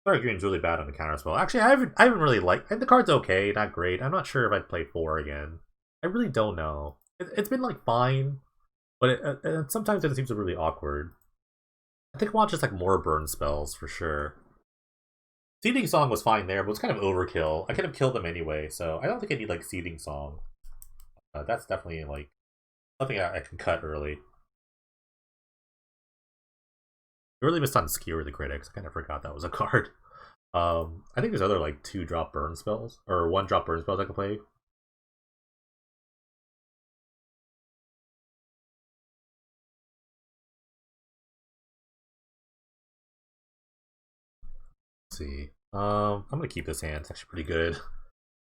Dark Green's really bad on the counterspell. Actually, I haven't really liked. The card's okay, not great. I'm not sure if I'd play 4 again. I really don't know. It's been like fine, but sometimes it seems really awkward. I think I want just like more burn spells for sure. Seething Song was fine there, but it was kind of overkill. I could have killed them anyway, so I don't think I need like Seething Song. That's definitely like something I can cut early. I really missed on Skewer the Critics. I kind of forgot that was a card. I think there's other like 2-drop burn spells or 1-drop burn spells I can play. Let's see. I'm gonna keep this hand. It's actually pretty good.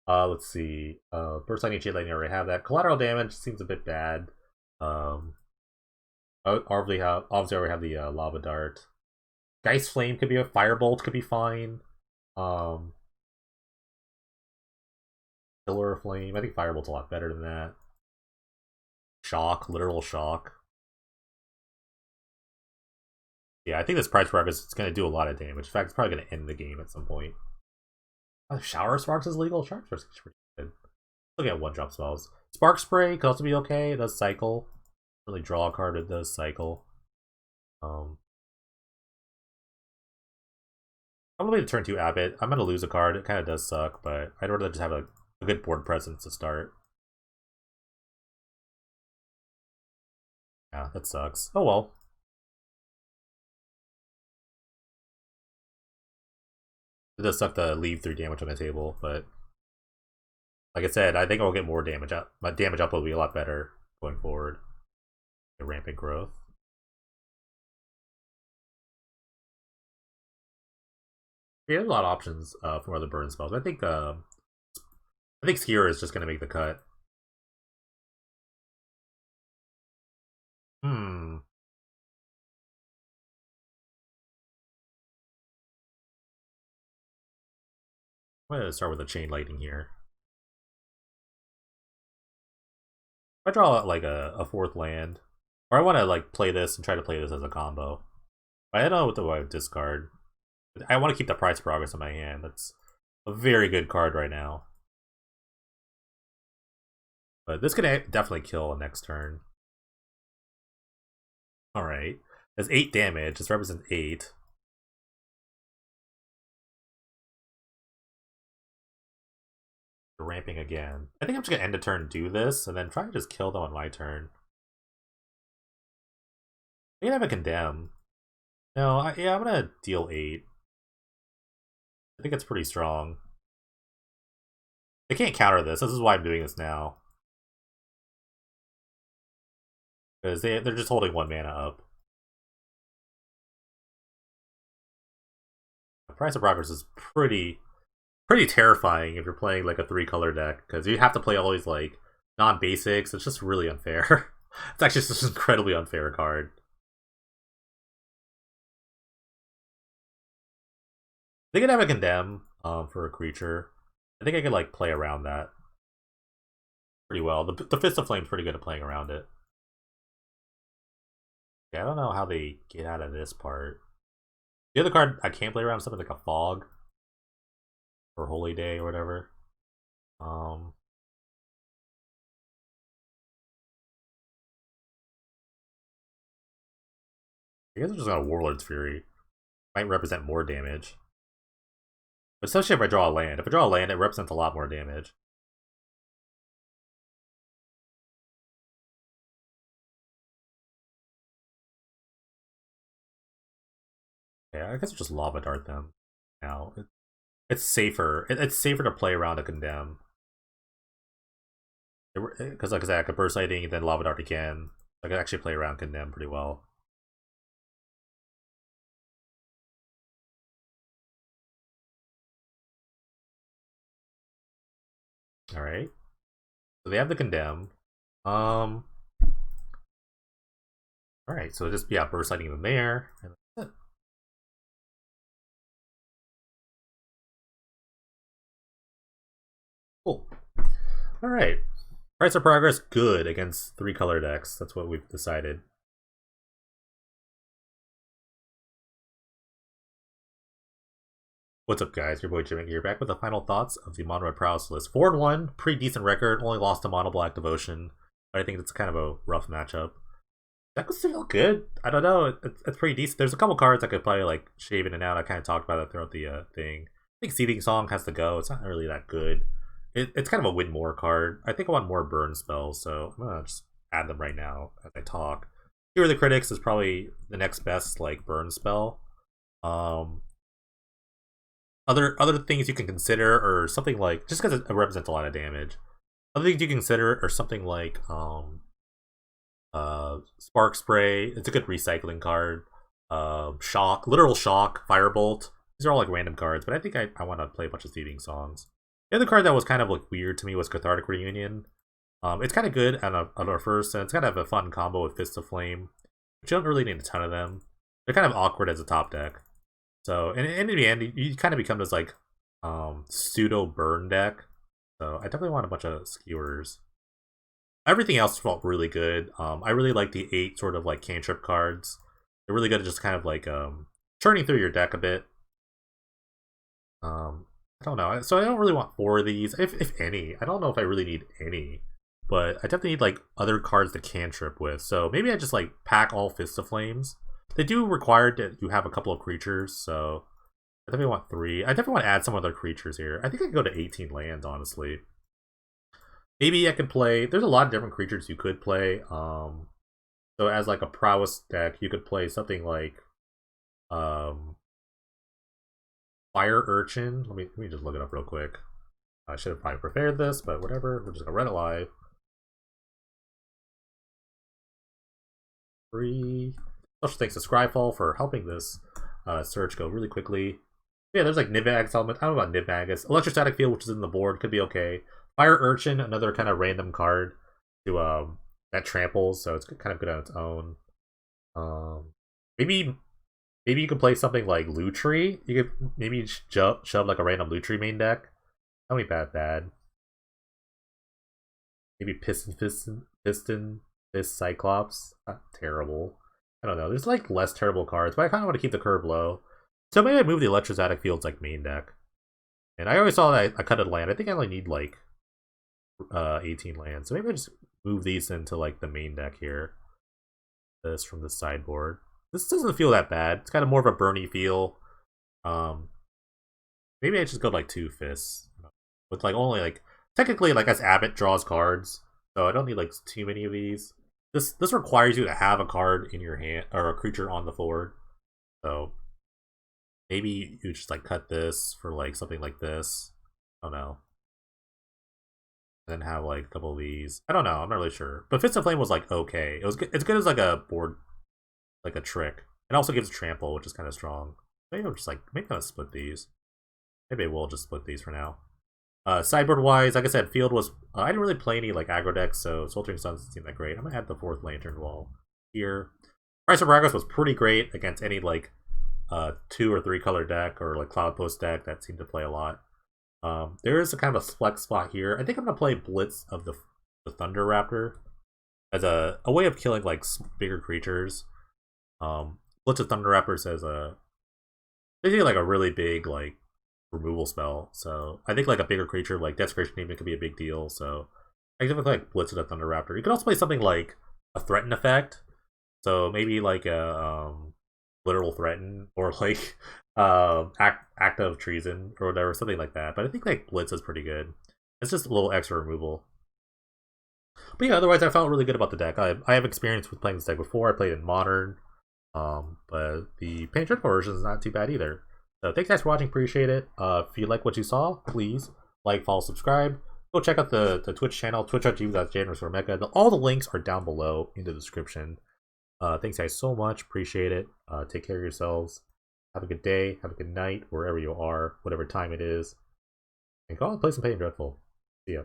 Let's see. Burst Lightning, Shade Lightning, I already have that. Collateral damage seems a bit bad. Obviously, I already have the Lava Dart. Geist Flame could be a Firebolt, could be fine. Pillar Flame. I think Firebolt's a lot better than that. Shock, literal shock. Yeah, I think this Price Progress is going to do a lot of damage. In fact, it's probably going to end the game at some point. Shower Sparks is legal? Shower Sparks is pretty good. Look at one drop spells. Spark Spray could also be okay. It does cycle. Really draw a card, it does cycle. Probably the turn 2 Abbot. I'm gonna lose a card. It kind of does suck, but I'd rather just have a good board presence to start. Yeah, that sucks. Oh well. It does suck to leave 3 damage on the table, but like I said, I think I'll get more damage up. My damage up will be a lot better going forward. The rampant growth. Yeah, there's a lot of options for other burn spells. I think Skier is just gonna make the cut. Hmm. I'm gonna start with a Chain Lightning here. If I draw like a 4th land, or I want to like play this and try to play this as a combo. I don't know what do I discard. I want to keep the Price of Progress in my hand. That's a very good card right now. But this could definitely kill next turn. Alright. That's 8 damage. This represents 8. Ramping again. I think I'm just gonna end the turn, do this, and then try to just kill them on my turn. I can have a Condemn. No, yeah, I'm gonna deal 8. I think it's pretty strong. They can't counter this. This is why I'm doing this now. Because they're just holding 1 mana up. The Price of Progress is pretty terrifying if you're playing like a 3-color deck, because you have to play all these like non-basics. It's just really unfair. It's actually just an incredibly unfair card. They could have a Condemn for a creature. I think I could like play around that pretty well. The Fist of Flame's pretty good at playing around it. Yeah, I don't know how they get out of this part. The other card I can't play around something like a Fog or Holy Day or whatever. I guess I'm just gonna Warlord's Fury. Might represent more damage. Especially if I draw a land. If I draw a land, it represents a lot more damage. Yeah, I guess I'll just Lava Dart them now. It's safer. It's safer to play around a Condemn. Because like I said, I could Burst Lightning and then Lava Dart again. I could actually play around Condemn pretty well. Alright. So they have the Condemn. Alright, so just, yeah, Burst Lightning them there. And that's it. Cool. Alright. Price of Progress, good against 3-color decks. That's what we've decided. What's up, guys? Your boy Jimmy here, back with the final thoughts of the Mono Red Prowess list. 4-1, pretty decent record. Only lost to Mono Black Devotion, but I think it's kind of a rough matchup. That was still good. I don't know. It's pretty decent. There's a couple cards I could probably like shave in and out. I kind of talked about it throughout the thing. I think Seething Song has to go. It's not really that good. It's kind of a win more card. I think I want more burn spells, so I'm gonna just add them right now as I talk. Here are the Critics is probably the next best like burn spell. Other things you can consider or something like, just because it represents a lot of damage. Other things you can consider are something like Spark Spray. It's a good recycling card. Shock, Literal Shock, Firebolt. These are all like random cards, but I think I want to play a bunch of Seething Songs. The other card that was kind of like weird to me was Cathartic Reunion. It's kind of good on our first, and it's kind of a fun combo with Fist of Flame. But you don't really need a ton of them. They're kind of awkward as a top deck. So, and in the end, you kind of become this like pseudo burn deck. So I definitely want a bunch of skewers. Everything else felt really good. I really like the 8 sort of like cantrip cards. They're really good at just kind of like churning through your deck a bit. I don't know. So I don't really want 4 of these, if any. I don't know if I really need any. But I definitely need like other cards to cantrip with. So maybe I just like pack all Fist of Flames. They do require that you have a couple of creatures, so I definitely want 3. I definitely want to add some other creatures here. I think I can go to 18 lands, honestly. Maybe I could play... There's a lot of different creatures you could play. So as like a prowess deck, you could play something like Fire Urchin. Let me just look it up real quick. I should have probably prepared this, but whatever. We're just gonna run it live. 3. Special thanks to Scryfall for helping this search go really quickly. Yeah, there's like Nivag's element. I don't know about Nivag's. Electrostatic Field, which is in the board, could be okay. Fire Urchin, another kind of random card to that tramples, so it's kind of good on its own. Maybe you could play something like Lutri. You could maybe shove like a random Lutri main deck. That would be bad. Maybe Piston Fist Cyclops. Not terrible. I don't know. There's like less terrible cards, but I kind of want to keep the curve low. So maybe I move the Electrostatic Fields like main deck. And I always saw that I cut a land. I think I only need like 18 lands. So maybe I just move these into like the main deck here. This from the sideboard. This doesn't feel that bad. It's kind of more of a Bernie feel. Maybe I just go like 2 fists. With like only like technically like as Abbott draws cards. So I don't need like too many of these. This requires you to have a card in your hand or a creature on the board. So maybe you just like cut this for like something like this. I don't know. And then have like a couple of these. I don't know. I'm not really sure. But Fist of Flame was like okay. It was good. It's good as like a board, like a trick. It also gives trample, which is kind of strong. Maybe I'll just like maybe I'll split these. Maybe we'll just split these for now. Sideboard wise, like I said, field was I didn't really play any like aggro decks, so Sweltering Suns didn't seem that great. I'm gonna add the 4th Lantern Wall here. Price of Progress was pretty great against any like 2 or 3 color deck or like Cloud Post deck that seemed to play a lot. There is a kind of a flex spot here. I think I'm gonna play Blitz of the Thunder Raptor as a way of killing like bigger creatures. Blitz of Thunder Raptor says basically like a really big like removal spell. So I think like a bigger creature like Desecration Demon could be a big deal. So I can like Blitz of the Thunder Raptor. You could also play something like a Threaten effect. So maybe like a Literal Threaten or like act of treason or whatever, something like that. But I think like Blitz is pretty good. It's just a little extra removal. But yeah, otherwise I felt really good about the deck. I have experience with playing this deck before. I played in Modern. But the Paint Dreadful version is not too bad either. So thanks guys for watching, appreciate it. If you like what you saw, please like, follow, subscribe. Go check out the Twitch channel, twitch.tv/January4Mecha. All the links are down below in the description. Thanks guys so much, appreciate it. Take care of yourselves. Have a good day, have a good night, wherever you are, whatever time it is. And go out and play some Paint Dreadful. See ya.